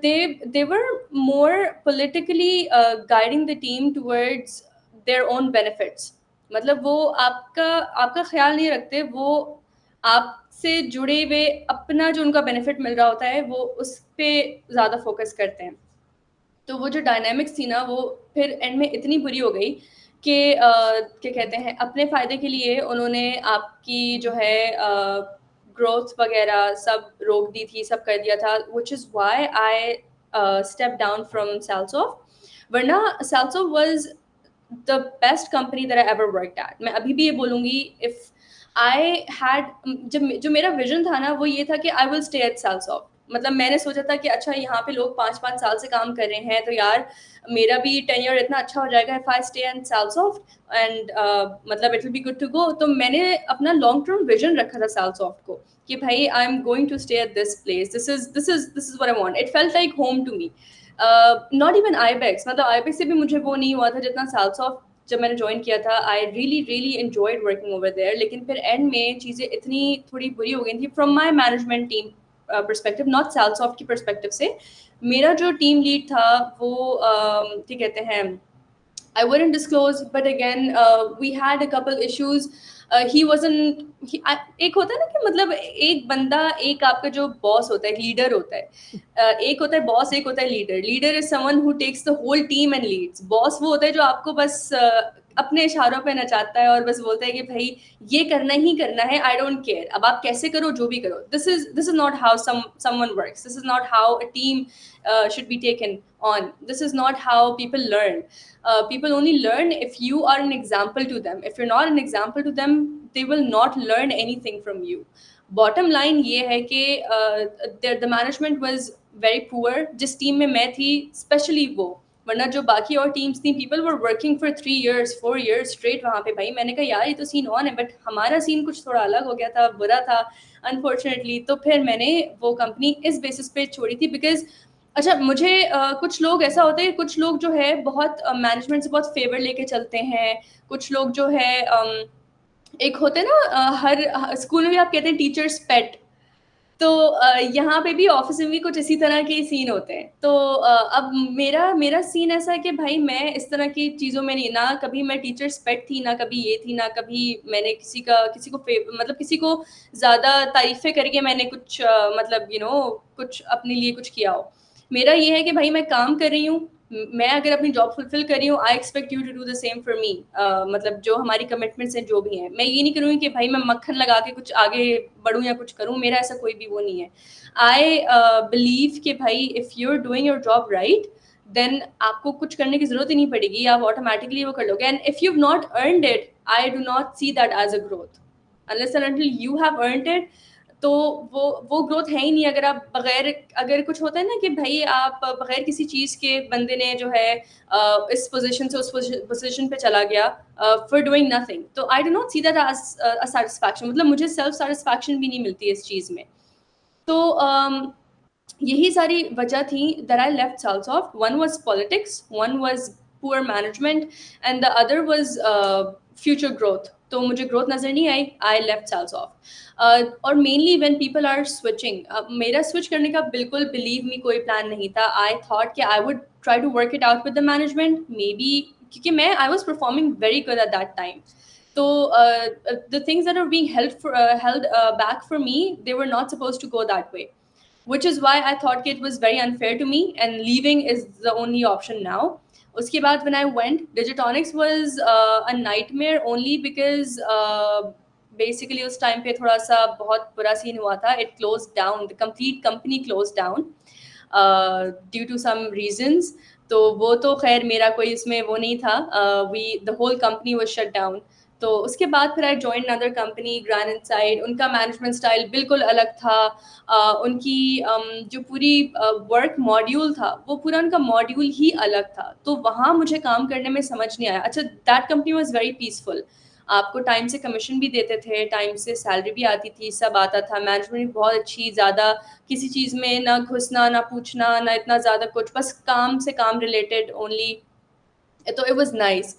they were more politically guiding the team towards their own benefits. मतलब वो आपका आपका ख्याल नहीं रखते, वो आपसे जुड़े हुए अपना जो उनका बेनिफिट मिल रहा होता है वो उस पे ज़्यादा फोकस करते हैं। तो वो जो डायनामिक्स थी ना, वो फिर एंड में इतनी बुरी हो गई कि क्या कहते हैं, अपने फ़ायदे के लिए उन्होंने आपकी जो है ग्रोथ वगैरह सब रोक दी थी, सब कर दिया था, which is why I step down from Salesoft. वरना Salesoft was the best company that I ever worked at. मैं अभी भी ये बोलूँगी, इफ़ आई हैड, जब जो मेरा विजन था ना वो ये था कि आई विल स्टे एट सेल्सॉफ्ट। मतलब मैंने सोचा था कि अच्छा यहाँ पे लोग 5-5 साल से काम कर रहे हैं, तो यार मेरा भी टेन्योर इतना अच्छा हो जाएगा if I stay at Salesoft, and मतलब it will be good to go. तो मैंने अपना लॉन्ग टर्म विजन रखा था सेल्सॉफ्ट को कि भाई I am going to stay at this place, this is what I want. It felt like home to me. Not even Ibex, मतलब Ibex से भी मुझे वो नहीं हुआ था जितना सेल्सॉफ्ट जब मैंने ज्वाइन किया था। I really really enjoyed working over there, लेकिन फिर एंड में चीज़ें इतनी थोड़ी बुरी हो गई थी from my management team perspective, not Salesoft की परस्पेक्टिव से। मेरा जो टीम लीड था वो क्या कहते हैं, I wouldn't disclose, but again, we had a couple issues. He wasn't. एक होता है ना कि मतलब एक बंदा, एक आपका जो बॉस होता है, एक लीडर होता है। एक होता है बॉस, एक होता है leader. Leader is someone who takes the whole team and leads. Boss वो होता है जो आपको बस अपने इशारों पे नचाता है और बस बोलता है कि भाई ये करना ही करना है, आई डोंट केयर, अब आप कैसे करो, जो भी करो। This is not how someone works, this is not how a team should be taken on. This is not how people learn. People only learn if you are an example to them. If you're not an example to them, they will not learn anything from you. Bottom line ये है कि the management was very poor. जिस team में मैं थी, especially वो, वरना जो बाकी और टीम्स थी, people were working for 3 years 4 years straight वहाँ पे। भाई मैंने कहा यार ये तो सीन ऑन है, बट हमारा सीन कुछ थोड़ा अलग हो गया था, बुरा था अनफॉर्चुनेटली। तो फिर मैंने वो कंपनी इस बेसिस पे छोड़ी थी, बिकॉज अच्छा मुझे कुछ लोग ऐसा होते हैं, कुछ लोग जो है बहुत मैनेजमेंट से बहुत फेवर लेके चलते हैं। कुछ लोग जो है एक होते हैं ना, हर स्कूल में भी आप कहते हैं टीचर्स पेट। तो यहाँ पे भी ऑफिस में भी कुछ इसी तरह के सीन होते हैं। तो अब मेरा मेरा सीन ऐसा है कि भाई मैं इस तरह की चीज़ों में नहीं, ना कभी मैं टीचर्स पेट थी, ना कभी ये थी, ना कभी मैंने किसी को मतलब किसी को ज़्यादा तारीफ़ें करके मैंने कुछ मतलब कुछ अपने लिए कुछ किया हो। मेरा ये है कि भाई मैं काम कर रही हूँ, मैं अगर अपनी जॉब फुलफिल कर रही हूँ, I expect you to do the same for me. मतलब जो हमारी कमिटमेंट्स हैं जो भी हैं, मैं ये नहीं करूँगी कि भाई मैं मक्खन लगा के कुछ आगे बढ़ूँ या कुछ करूँ, मेरा ऐसा कोई भी वो नहीं है। आई बिलीव कि भाई if you are doing your job right, then आपको कुछ करने की ज़रूरत ही नहीं पड़ेगी, आप ऑटोमेटिकली वो कर लोगे। And if you have not earned it, I do not see that as a growth, unless and until you have earned it. तो वो ग्रोथ है ही नहीं। अगर आप बगैर, अगर कुछ होता है ना कि भाई आप बगैर किसी चीज़ के, बंदे ने जो है इस पोजीशन से उस पोजीशन पे चला गया फॉर डूइंग नथिंग, तो I do not see that as a satisfaction. मतलब मुझे सेल्फ सेटिस्फैक्शन भी नहीं मिलती इस चीज़ में। तो यही सारी वजह थी that I left Salsoft. One was politics, one was poor management, and the other was future growth. तो मुझे ग्रोथ नज़र नहीं आई, आई लेफ्ट Salsoft. और mainly when people are switching, मेरा स्विच करने का बिल्कुल बिलीव मी कोई प्लान नहीं था। आई थॉट कि I would try to work it out with the management maybe, क्योंकि मैं I was performing very good at that time. So the things that are being held back for me, they were not supposed to go that way, which is why I thought it was very unfair to me, and leaving is the only option now. Uske baad when I went, Digitonics was a nightmare only because basically उस time पे थोड़ा सा बहुत बुरा scene हुआ था. It closed down, the complete company closed down due to some reasons. तो वो तो खैर मेरा कोई इसमें वो नहीं था. The whole company was shut down. तो उसके बाद फिर I join other company, grand inside. उनका मैनेजमेंट स्टाइल बिल्कुल अलग था. उनकी जो पूरी वर्क मॉड्यूल था, वो पूरा उनका मॉड्यूल ही अलग था. तो वहाँ मुझे काम करने में समझ नहीं आया. अच्छा, that company was very peaceful. आपको टाइम से कमीशन भी देते थे, टाइम से सैलरी भी आती थी, सब आता था. मैनेजमेंट भी बहुत अच्छी, ज़्यादा किसी चीज़ में ना घुसना, ना पूछना, ना इतना ज़्यादा कुछ, बस काम से काम रिलेटेड ओनली. तो it was nice.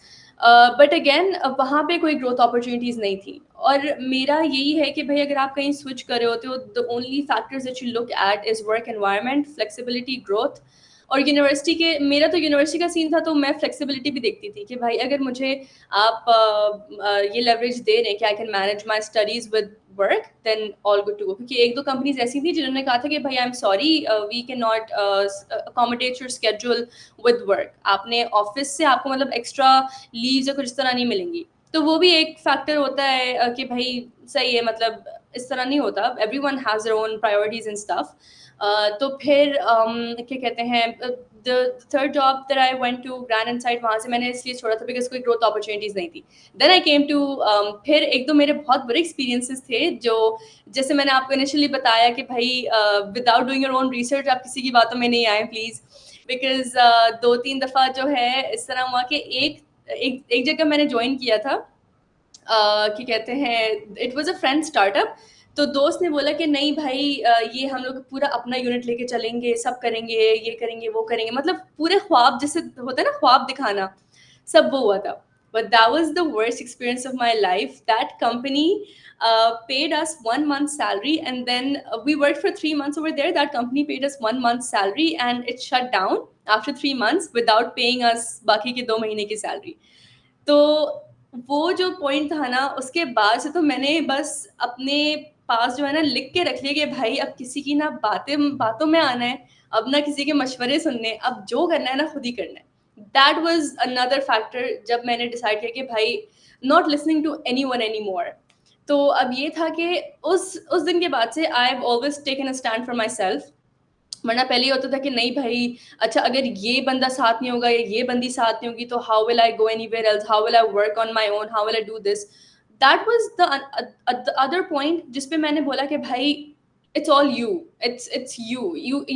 But again वहाँ पे कोई ग्रोथ अपॉर्चुनिटीज़ नहीं थी. और मेरा यही है कि भाई अगर आप कहीं स्विच कर रहे होते हो, the only factors that you look at is work environment, flexibility, growth. और यूनिवर्सिटी के, मेरा तो यूनिवर्सिटी का सीन था, तो मैं फ्लेक्सिबिलिटी भी देखती थी कि भाई अगर मुझे आप ये लेवरेज दे रहे हैं कि I can manage my studies with work, then all good to go. क्योंकि एक दो कंपनीज ऐसी थी जिन्होंने कहा था कि भाई I am sorry, we can not accommodate your schedule with work. आपने ऑफिस से आपको मतलब एक्स्ट्रा लीव्स या कुछ इस तरह नहीं मिलेंगी. तो वो भी एक फैक्टर होता है कि भाई सही है, मतलब इस तरह नहीं होता. Everyone has their own priorities and stuff. तो फिर क्या कहते हैं, the third job that I went to, Grand Insight, वहाँ से मैंने इसलिए छोड़ा था बिकॉज कोई ग्रोथ अपॉर्चुनिटीज़ नहीं थी. देन आई केम टू, फिर एक दो मेरे बहुत बुरे एक्सपीरियंसेस थे, जो जैसे मैंने आपको इनिशियली बताया कि भाई without doing your own research आप किसी की बातों में नहीं आए प्लीज़. बिकॉज दो तीन दफ़ा जो है इस तरह हुआ कि एक जगह मैंने ज्वाइन किया था, क्या कहते हैं, it was a friend startup. तो दोस्त ने बोला कि नहीं भाई, ये हम लोग पूरा अपना यूनिट लेके चलेंगे, सब करेंगे, ये करेंगे, वो करेंगे, मतलब पूरे ख्वाब जैसे होता है ना, ख्वाब दिखाना, सब वो हुआ था. But that was the worst experience of my life. That company paid us 1 month's salary, and then we worked for 3 months over there. That company paid us 1 month's salary, and it shut down after 3 months without paying us बाकी के 2 महीने की salary. तो वो जो point था ना, उसके बाद से तो मैंने बस अपने पास जो है ना लिख के रख लिया कि भाई अब किसी की ना बातों में आना है, अब ना किसी के मशवरे सुनने, अब जो करना है ना खुद ही करना है. दैट वाज अनदर फैक्टर जब मैंने डिसाइड किया कि भाई not listening to anyone any more. तो अब ये था कि उस दिन के बाद से I have always taken a stand for my self. वरना पहले ये होता था कि नहीं भाई, अच्छा अगर ये बंदा साथ नहीं होगा या ये बंदी साथ नहीं होगी, तो how will I go anywhere else, how will I work on my own, how will I do this. That was the other point जिस पे मैंने बोला कि भाई it's all you, it's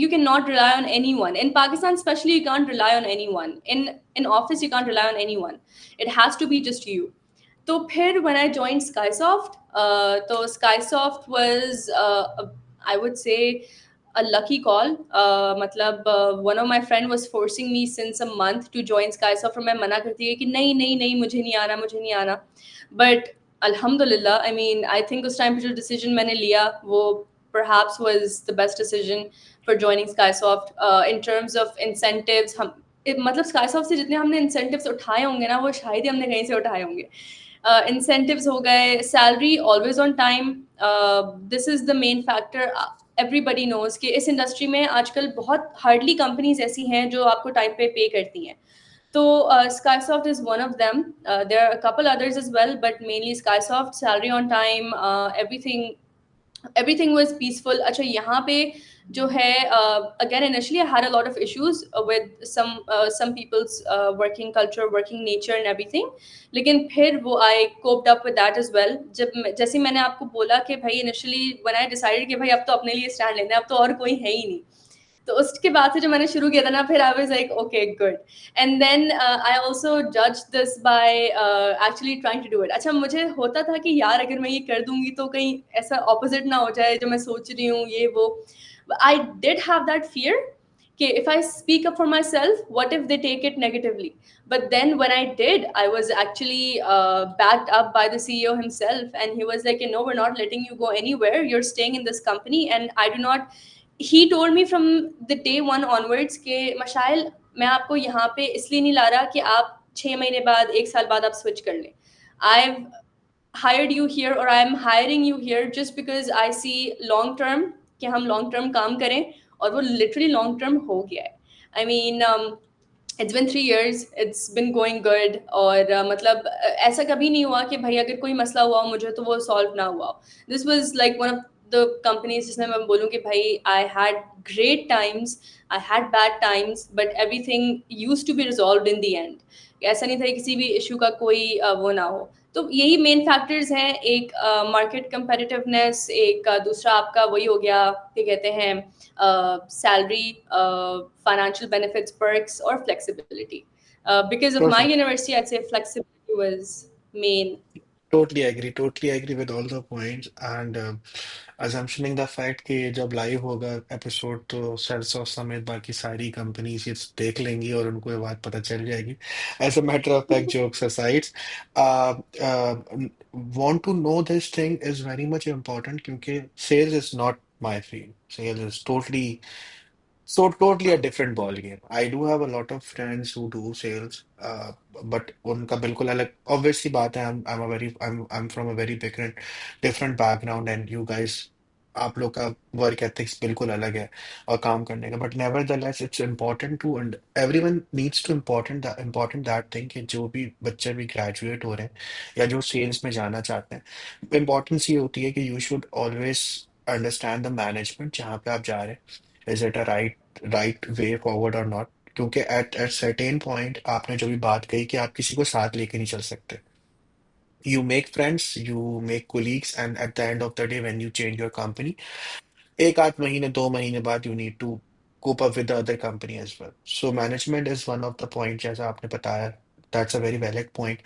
you cannot rely on anyone. In Pakistan especially, you can't rely on anyone. In office you can't rely on anyone. It has to be just you. तो फिर when I joined Skysoft, तो Skysoft was I would say a lucky call. मतलब one of my friend was forcing me since a month to join Skysoft, और मैं मना करती है कि नहीं नहीं नहीं, मुझे नहीं आना, मुझे नहीं आना. बट अल्हम्दुलिल्लाह, आई मीन आई थिंक उस टाइम पे जो डिसीजन मैंने लिया वो perhaps was the best decision for joining Skysoft. In terms of incentives, हम मतलब Skysoft से जितने हमने incentives उठाए होंगे ना, वो शायद ही हमने कहीं से उठाए होंगे. Incentives हो गए, salary always on time. This is the main factor. Everybody knows कि इस इंडस्ट्री में आजकल बहुत हार्डली कंपनीज ऐसी हैं जो आपको टाइम पे पे करती हैं. So Skysoft is one of them. There are a couple others as well, but mainly Skysoft, salary on time, everything was peaceful. अच्छा यहाँ पे जो है again initially I had a lot of issues with some people's working culture, working nature and everything. लेकिन फिर वो I coped up with that as well. जैसे मैंने आपको बोला कि भाई initially when I decided कि भाई अब तो अपने लिए stand लेना है, अब तो और कोई है ही नहीं. तो उसके बाद से जो मैंने शुरू किया था ना, फिर I was like okay good. And then I also जज this by actually trying to do it. अच्छा मुझे होता था कि यार अगर मैं ये कर दूंगी तो कहीं ऐसा ऑपोजिट ना हो जाए जो मैं सोच रही हूँ ये वो. I did have that fear कि if I speak up for myself, what if they take it negatively? But then when I did, I was actually backed up by the CEO himself, and he was like, "No, we're not letting you go anywhere. You're staying in this company, and I do not." He told me from the day one onwards कि मशाइल मैं आपको यहाँ पे इसलिए नहीं ला रहा कि आप 6 महीने बाद 1 साल बाद आप स्विच कर लें. I've hired you here or I'm hiring you here just because I see long term कि हम long term काम करें. और वो literally long term हो गया है. I mean, it's been 3 years, it's been going good. और मतलब ऐसा कभी नहीं हुआ कि भाई अगर कोई मसला हुआ हो मुझे तो वो सॉल्व ना हुआ हो. This was like one of the companies जिसमें मैं बोलूँ कि भाई I had great times, I had bad times, but everything used to be resolved in the end. ऐसा नहीं था कि किसी भी इशू का कोई वो ना हो. तो यही मेन फैक्टर्स हैं. एक मार्केट कंपेटिटिवनेस, एक दूसरा आपका वही हो गया क्या कहते हैं salary, financial benefits, perks, or flexibility. Because of my Perfect. university, I'd say flexibility was main. Totally agree with all the points and assumptioning the fact कि जब लाइव होगा एपिसोड तो सरसों समेत बाकी सारी कंपनीज ये देख लेंगी और उनको ये बात पता चल जाएगी. As a matter of fact, jokes aside, uh, uh, want to know this thing is very much important क्योंकि sales is not my field. Sales is totally a different ball game. I do have a lot of friends who do sales, but उनका बिल्कुल अलग obviously बात है. I'm from a very different background and you guys आप लोग का work ethics बिल्कुल अलग है और काम करने का. But nevertheless, it's important to and everyone needs to important that thing कि जो भी बच्चे भी graduate हो रहे हैं या जो sales में जाना चाहते हैं, importance ये होती है कि you should always understand the management जहाँ पे आप जा रहे हैं. Is it a right way forward or not? क्योंकि at certain point आपने जो भी बात कही कि आप किसी को साथ लेके नहीं चल सकते. You make friends, you make colleagues, and at the end of the day, when you change your company, एक आध महीने 2 महीने बाद you need to cope up with the other company as well. So management is one of the points जैसा आपने बताया. That's a very valid point.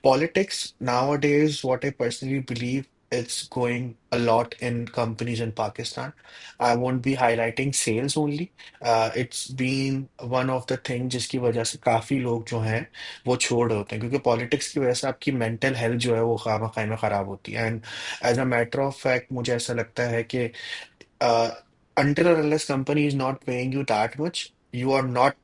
Politics nowadays, what I personally believe, it's going a lot in companies in Pakistan. I won't be highlighting sales only. It's been one of the things जिसकी वजह से काफी लोग जो हैं वो छोड़ होते हैं क्योंकि पॉलिटिक्स की वजह से आपकी मेंटल हेल्थ जो है वो खामा खाई में खराब होती है. And as a matter of fact मुझे ऐसा लगता है कि until or unless company is not paying you that much, you are not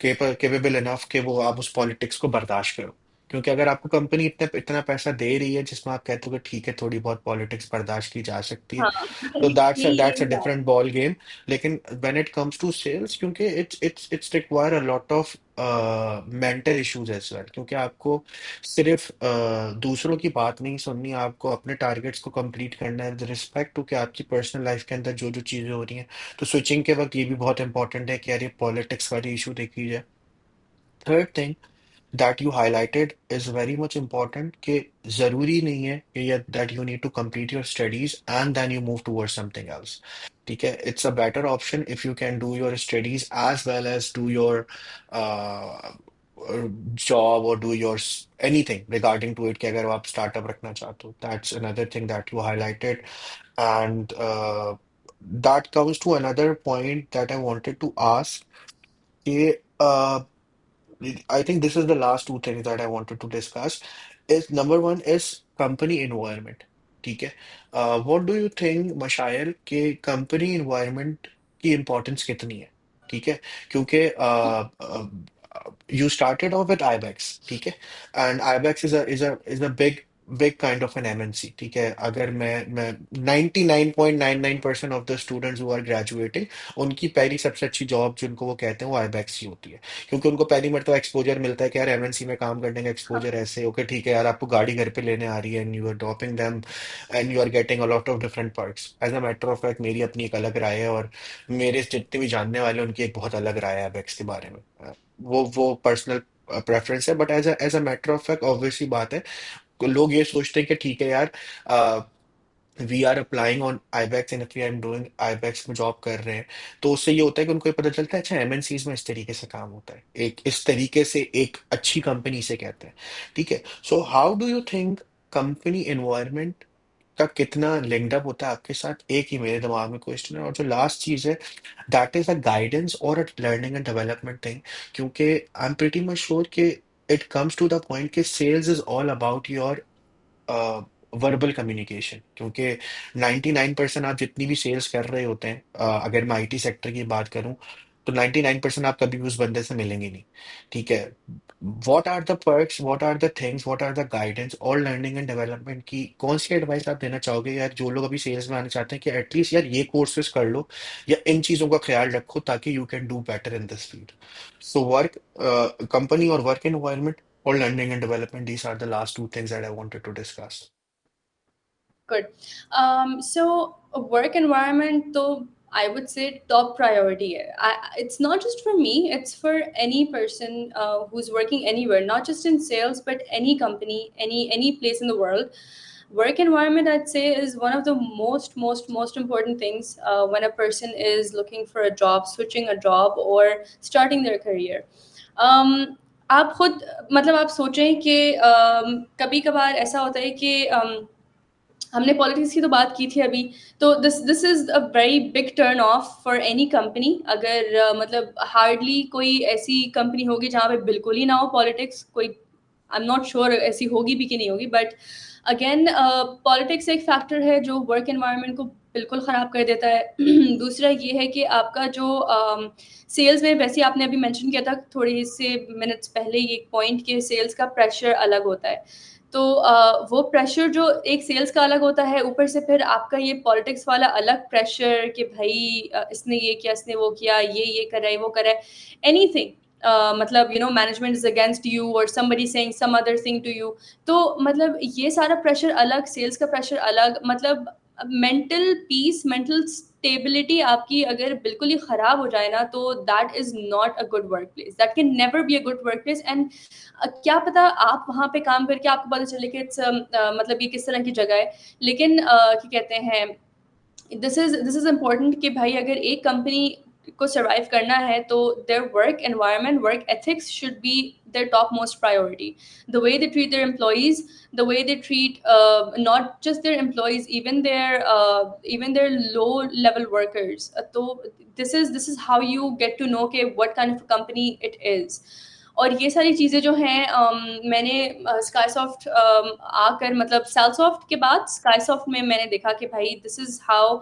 capable enough कि वो आप उस पॉलिटिक्स को बर्दाश्त करो. क्योंकि अगर आपको कंपनी इतना पैसा दे रही है जिसमें आप कहते हो कि ठीक है थोड़ी बहुत पॉलिटिक्स बर्दाश्त की जा सकती है, हाँ, तो दैट्स अ यही बात. Different ball game. लेकिन when it comes to sales क्योंकि it's require a lot of mental issues as well क्योंकि आपको सिर्फ दूसरों की बात नहीं सुननी, आपको अपने टारगेट्स को कंप्लीट करना है विद रिस्पेक्ट टू कि आपकी पर्सनल लाइफ के अंदर जो जो चीजें हो रही हैं. तो स्विचिंग के वक्त ये भी बहुत इंपॉर्टेंट है कि यार ये पॉलिटिक्स वाली इशू देखी जाए. Third thing that you highlighted is very much important कि जरूरी नहीं है कि that you need to complete your studies and then you move towards something else. ठीक है, it's a better option if you can do your studies as well as do your uh, job or do your anything regarding to it कि अगर आप startup रखना चाहते हो. That's another thing that you highlighted and that comes to another point that I wanted to ask कि I think this is the last two things that I wanted to discuss. Is number one is company environment. ठीक है। What do you think मशायल के company environment की importance कितनी है? ठीक है, क्योंकि you started off with Ibex, ठीक है, and Ibex is a big big kind of an MNC, ठीक है। अगर मैं 99.99% of the students who are graduating, उनकी पहली सबसे अच्छी जॉब जिनको वो कहते हैं वो आईबेक्स ही होती है, क्योंकि उनको पहली मरतबा एक्सपोजर मिलता है कि यार एमएनसी में काम करने का एक्सपोजर हाँ। ऐसे, ओके ठीक है यार, आपको गाड़ी घर पे लेने आ रही है and you are dropping them and you are getting a lot of different perks. As a matter of fact मेरी अपनी एक अलग राय है, और मेरे जितने भी जानने वाले हैं उनकी एक बहुत अलग राय है अबेक्स के बारे में। वो पर्सनल प्रेफरेंस है, but as a matter of fact obviously बात है, लोग ये सोचते हैं कि ठीक है यार, we are applying on Ibex and we are doing Ibex में जॉब कर रहे हैं, तो उससे ये होता है कि उनको ये पता चलता है अच्छा एमएनसीज में इस तरीके से काम होता है, एक इस तरीके से एक अच्छी कंपनी से कहते हैं, ठीक है। So how do you think company environment का कितना लिंक्ड अप होता है आपके साथ, एक ही मेरे दिमाग में क्वेश्चन है। और जो लास्ट चीज है, दैट इज अ गाइडेंस और a learning and development thing, क्योंकि I am pretty much sure कि it comes to the point कि sales is all about your verbal communication, क्योंकि 99% आप जितनी भी सेल्स कर रहे होते हैं, अगर मैं आईटी सेक्टर की बात करूं, तो 99% आप कभी भी उस बंदे से मिलेंगे नहीं, ठीक है। What are the perks, what are the things, what are the guidance और लर्निंग एंड डेवलपमेंट की कौन सी एडवाइस आप देना चाहोगे यार, जो लोग अभी सेल्स में आना चाहते हैं, कि एटलीस्ट यार ये कोर्सेज कर लो या इन चीजों का ख्याल रखो ताकि you can do better in this field. So work company और work environment or learning and development, these are the last two things that I wanted to discuss. Good. So work environment, though, I would say top priority. It's not just for me; it's for any person who's working anywhere, not just in sales, but any company, any place in the world. Work environment, I'd say, is one of the most important things when a person is looking for a job, switching a job, or starting their career. Um, आप खुद मतलब आप सोचें कि कभी कभार ऐसा होता है कि हमने पॉलिटिक्स की तो बात की थी अभी, तो this this is a very big turn off for any company. अगर मतलब हार्डली कोई ऐसी कंपनी होगी जहाँ पे बिल्कुल ही ना हो पॉलिटिक्स, कोई आई एम नॉट श्योर ऐसी होगी भी कि नहीं होगी, बट अगेन पॉलिटिक्स एक फैक्टर है जो वर्क एनवायरनमेंट को बिल्कुल ख़राब कर देता है। दूसरा ये है कि आपका जो सेल्स में, वैसे आपने अभी मेंशन किया था थोड़ी से मिनट्स पहले ये पॉइंट, कि सेल्स का प्रेशर अलग होता है, तो वो प्रेशर जो एक सेल्स का अलग होता है, ऊपर से फिर आपका ये पॉलिटिक्स वाला अलग प्रेशर कि भाई इसने ये किया, इसने वो किया, ये कर रहा है, वो कर रहा है, एनीथिंग, मतलब you know management is against you और somebody saying some other thing to you. तो मतलब ये सारा प्रेशर अलग, सेल्स का प्रेशर अलग, मतलब मेंटल पीस, मेंटल स्टेबिलिटी आपकी अगर बिल्कुल ही खराब हो जाए ना, तो that is not a good work place, that can never be a good work place. And क्या पता आप वहाँ पे काम करके आपको पता चले कि इट्स मतलब ये किस तरह की जगह है, लेकिन क्या कहते हैं, दिस इज इम्पोर्टेंट कि भाई अगर एक कंपनी को सर्वाइव करना है तो their work environment, work ethics should be their topmost priority. The way they treat their employees, the way they treat not just their employees, even their low level workers. So this is how you get to know कि what kind of a company it is. और ये सारी चीज़ें जो हैं मैंने स्काईसॉफ्ट आकर, मतलब सेलसॉफ्ट के बाद स्काईसॉफ्ट में मैंने देखा कि भाई this is how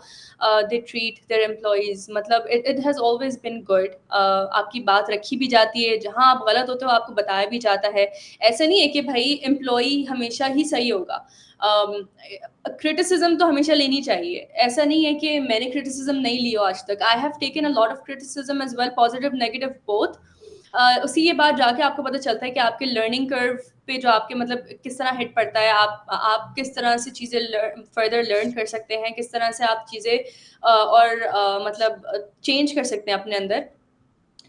they treat their employees, मतलब it has always been good. आपकी बात रखी भी जाती है, जहाँ आप गलत होते हो आपको बताया भी जाता है। ऐसा नहीं है कि भाई एम्प्लॉई हमेशा ही सही होगा। क्रिटिसिज्म तो हमेशा लेनी चाहिए, ऐसा नहीं है कि मैंने क्रिटिसिज्म नहीं लिया आज तक। I have taken a lot of criticism as well, positive negative both. उसी के बाद जाके आपको पता चलता है कि आपके लर्निंग कर्व पे जो आपके मतलब किस तरह हिट पड़ता है, आप किस तरह से चीज़ें फर्दर लर्न कर सकते हैं, किस तरह से आप चीज़ें और मतलब चेंज कर सकते हैं अपने अंदर।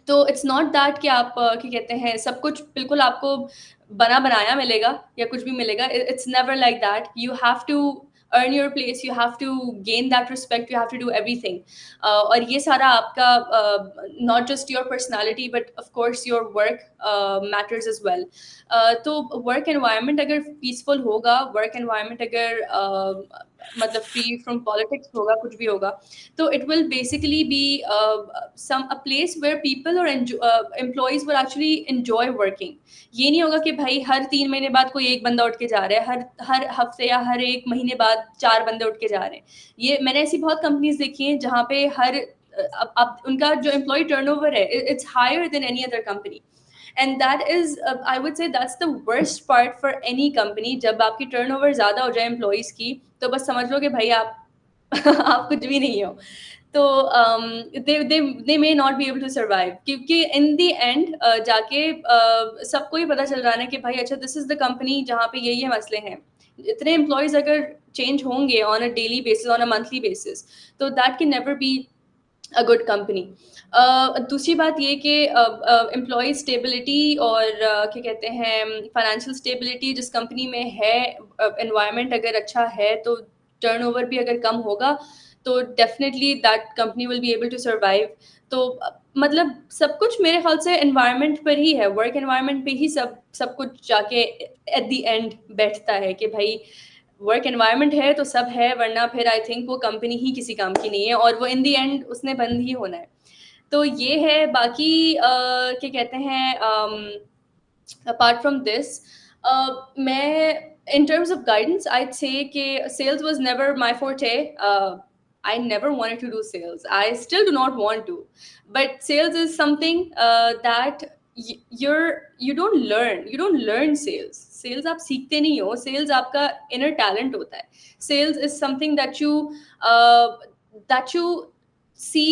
तो इट्स नॉट दैट कि आप क्या कहते हैं सब कुछ बिल्कुल आपको बना बनाया मिलेगा या कुछ भी मिलेगा, it's never like that. You have to earn your place, you have to gain that respect, you have to do everything, और ये सारा आपका not just your personality but of course your work matters as well. तो work environment अगर peaceful होगा, work environment अगर मतलब free from politics होगा, कुछ भी होगा, तो it will basically be some a place where people और employees will actually enjoy working. ये नहीं होगा कि भाई हर 3 महीने बाद कोई एक बंदा उठ के जा रहा है, हर हर हफ्ते या हर 1 महीने बाद 4 बंदे उठ के जा रहे हैं. ये मैंने ऐसी बहुत कंपनीज देखी हैं जहाँ पे हर अब उनका जो एम्प्लॉय टर्नओवर है, it's higher than any other company. And that is, I would say that's the worst part for any company. जब आपकी टर्नओवर ज्यादा हो जाए एम्प्लॉयज की, तो बस समझ लो कि भाई आप आप कुछ भी नहीं हो. तो they may not be able to survive, क्योंकि in the end जाके सबको ही पता चल रहा है ना कि भाई अच्छा दिस इज द कंपनी जहाँ पे ये मसले हैं. इतने एम्प्लॉयज अगर चेंज होंगे on a daily basis, on a monthly basis, तो that can never be a good company. दूसरी बात ये कि एम्प्लॉय स्टेबिलिटी और क्या कहते हैं फाइनेंशियल स्टेबिलिटी जिस कंपनी में है, एनवायरनमेंट अगर अच्छा है, तो टर्नओवर भी अगर कम होगा, तो definitely that company will be able to survive. तो मतलब सब कुछ मेरे ख्याल से एनवायरनमेंट पर ही है, वर्क एनवायरनमेंट पे ही सब सब कुछ जाके एट द एंड बैठता है कि भाई वर्क एनवायरनमेंट है तो सब है, वरना फिर आई थिंक वो कंपनी ही किसी काम की नहीं है, और वो इन द एंड उसने बंद ही होना है. तो ये है. बाकी क्या कहते हैं apart from this, मैं in terms of guidance I'd say कि sales was never my forte. I never wanted to do sales. I still do not want to. But sales is something that you don't learn. You don't learn sales. Sales आप सीखते नहीं हो. Sales आपका inner talent होता है. Sales is something that you see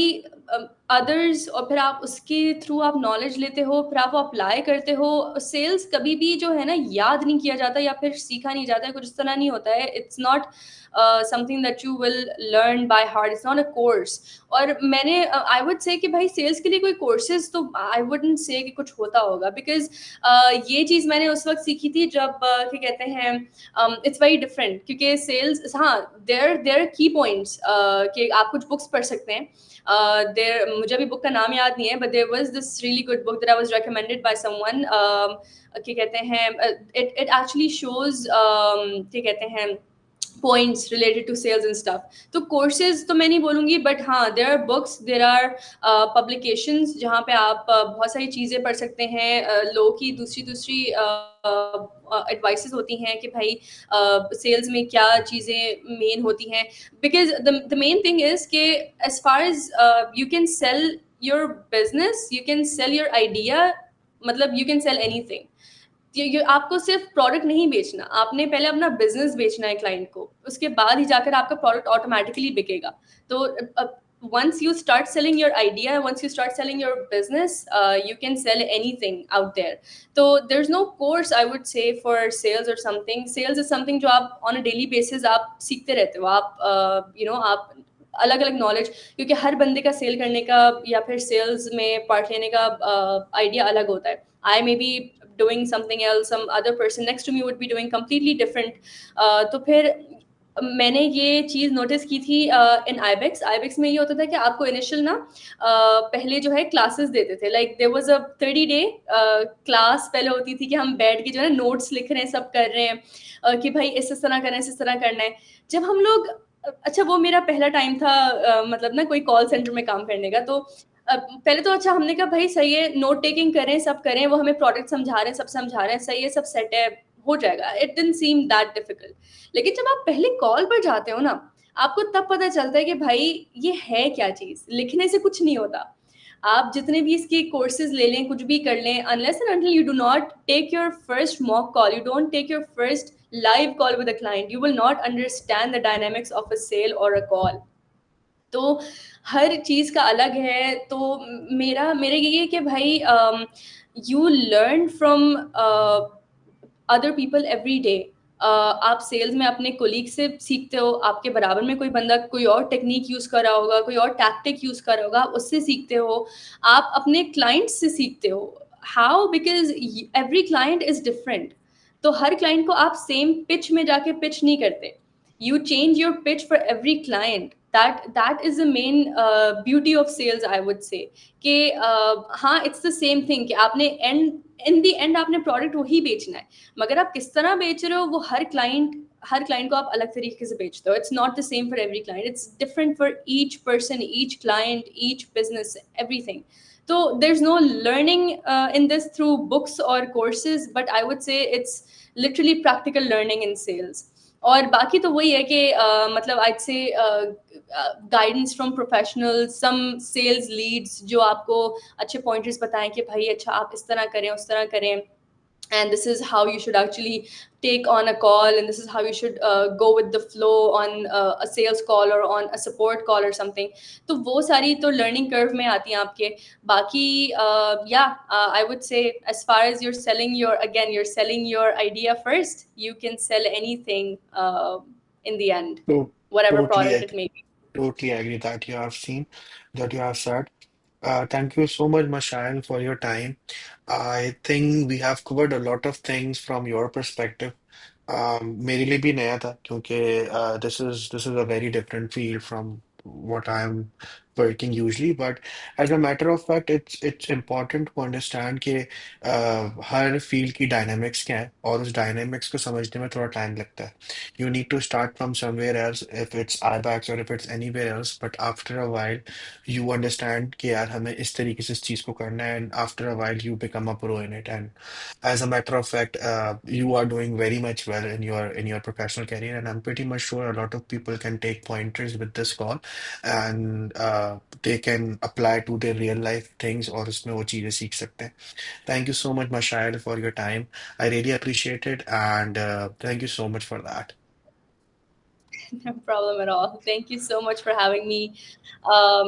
others, और फिर आप उसके थ्रू आप नॉलेज लेते हो, फिर आप वो अप्लाई करते हो. सेल्स कभी भी जो है ना याद नहीं किया जाता या फिर सीखा नहीं जाता है, कुछ इस तरह नहीं होता है. It's not something that you will learn by heart. It's not a course. और मैंने आई वुड से कि भाई सेल्स के लिए कोई कोर्सेज तो आई वुडंट से कि कुछ होता होगा, बिकॉज ये चीज़ मैंने उस वक्त सीखी थी जब क्या कहते हैं इट्स वेरी डिफरेंट. क्योंकि सेल्स, हाँ, देयर की पॉइंट्स कि आप कुछ बुक्स पढ़ सकते हैं. मुझे अभी बुक का नाम याद नहीं है, but there was this really good book that I was recommended by someone. क्या कहते हैं इट एक्चुअली शोज क्या कहते हैं points related to sales and stuff. तो कोर्सेज तो मैं नहीं बोलूँगी, बट हाँ, there are books, there are publications जहाँ पे आप बहुत सारी चीज़ें पढ़ सकते हैं. लोगों की दूसरी दूसरी एडवाइसेस होती हैं कि भाई सेल्स में क्या चीज़ें मेन होती हैं. Because the main thing is कि as far as you can sell your business, you can sell your idea, मतलब यू कैन सेल एनीथिंग. आपको सिर्फ प्रोडक्ट नहीं बेचना, आपने पहले अपना बिजनेस बेचना है क्लाइंट को, उसके बाद ही जाकर आपका प्रोडक्ट ऑटोमेटिकली बिकेगा. तो once you start selling your idea, once you start selling your business, you can sell anything out there. So there's no course I would say for sales or something. Sales is something जो आप on a daily basis आप सीखते रहते हो. आप आप अलग अलग नॉलेज, क्योंकि हर बंदे का सेल करने का या फिर सेल्स में पार्ट लेने का आइडिया अलग होता है. I may be doing something else, some other person next to me would be doing completely different. तो फिर मैंने ये चीज़ नोटिस की थी इन आईबेक्स. आईबेक्स में ये होता था कि आपको इनिशियल ना पहले जो है क्लासेस देते थे. Like there was a 30 day class पहले होती थी कि हम बैठ के जो है नोट्स लिख रहे हैं, सब कर रहे हैं कि भाई इस तरह करना है, इस तरह करना है. जब हम लोग अच्छा, वो मेरा पहला टाइम था मतलब ना कोई कॉल सेंटर में काम करने का. तो पहले तो अच्छा हमने कहा भाई सही है, नोट टेकिंग करें, सब करें, वो हमें प्रोडक्ट समझा रहे हैं, सब समझा रहे हैं, सही है, सब सेट है, हो जाएगा. It didn't seem that difficult. लेकिन जब आप पहले कॉल पर जाते हो ना, आपको तब पता चलता है कि भाई ये है क्या चीज़. लिखने से कुछ नहीं होता. आप जितने भी इसके कोर्सेज ले लें, कुछ भी कर लें, unless and until you do not take your first mock call, you don't take your first live call with a client, you will not understand the dynamics of a sale or a call. तो हर चीज़ का अलग है. तो मेरे ये है कि भाई you learn from other people every day. आप सेल्स में अपने कोलीग से सीखते हो, आपके बराबर में कोई बंदा कोई और टेक्निक यूज़ कर रहा होगा, कोई और टैक्टिक यूज़ कर रहा होगा, आप उससे सीखते हो. आप अपने क्लाइंट्स से सीखते हो. How? Because every client is different. तो हर क्लाइंट को आप सेम पिच में जाके पिच नहीं करते. You change your pitch for every client. That is the main beauty of sales, I would say. कि हाँ, it's the same thing कि आपने in the end आपने प्रोडक्ट वही बेचना है, मगर आप किस तरह बेच रहे हो वो हर क्लाइंट हर क्लाइंट को आप अलग तरीके से बेचते हो. It's not the same for every client, it's different for each person, each client, each business, everything. So there's no learning in this through books or courses, but I would say it's literally practical learning in sales. और बाकी तो वही है कि मतलब I'd say guidance from professional, some sales leads जो आपको अच्छे पॉइंटर्स बताएं कि भाई अच्छा आप इस तरह करें, उस तरह करें, and this is how you should actually take on a call, and this is how you should go with the flow on a sales call or on a support call or something. तो वो सारी तो learning curve में आती हैं आपके. बाकी I would say as far as you're selling your, again, you're selling your idea first, you can sell anything in the end, To whatever totally product it agree. may be. Totally agree that you have seen, that you have said. Thank you so much, Mashail, for your time. I think we have covered a lot of things from your perspective. मेरे लिए भी नया था क्योंकि this is a very different field from what I'm working usually. But as a matter of fact, it's important to understand कि हर field की dynamics क्या है और उस डायनामिक्स को समझने में थोड़ा टाइम लगता है. You need to start from somewhere else, if it's IBAX or if it's anywhere else. But after a while, you understand कि यार हमें इस तरीके से इस चीज़ को करना है, and after a while you become a pro in it. And as a matter of fact, you are doing very much well in your professional career, and I'm pretty much sure a lot of people can take pointers with this call, and they can apply to their real life things और उसमें वो चीज़ें सीख सकते हैं. Thank you so much, Mashail, for your time. I really appreciate it, and thank you so much for that. No problem at all. Thank you so much for having me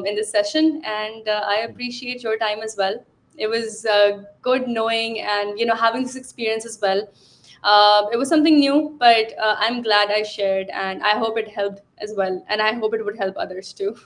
in this session, and I appreciate your time as well. It was good knowing and having this experience as well. It was something new, but I'm glad I shared, and I hope it helped as well, and I hope it would help others too.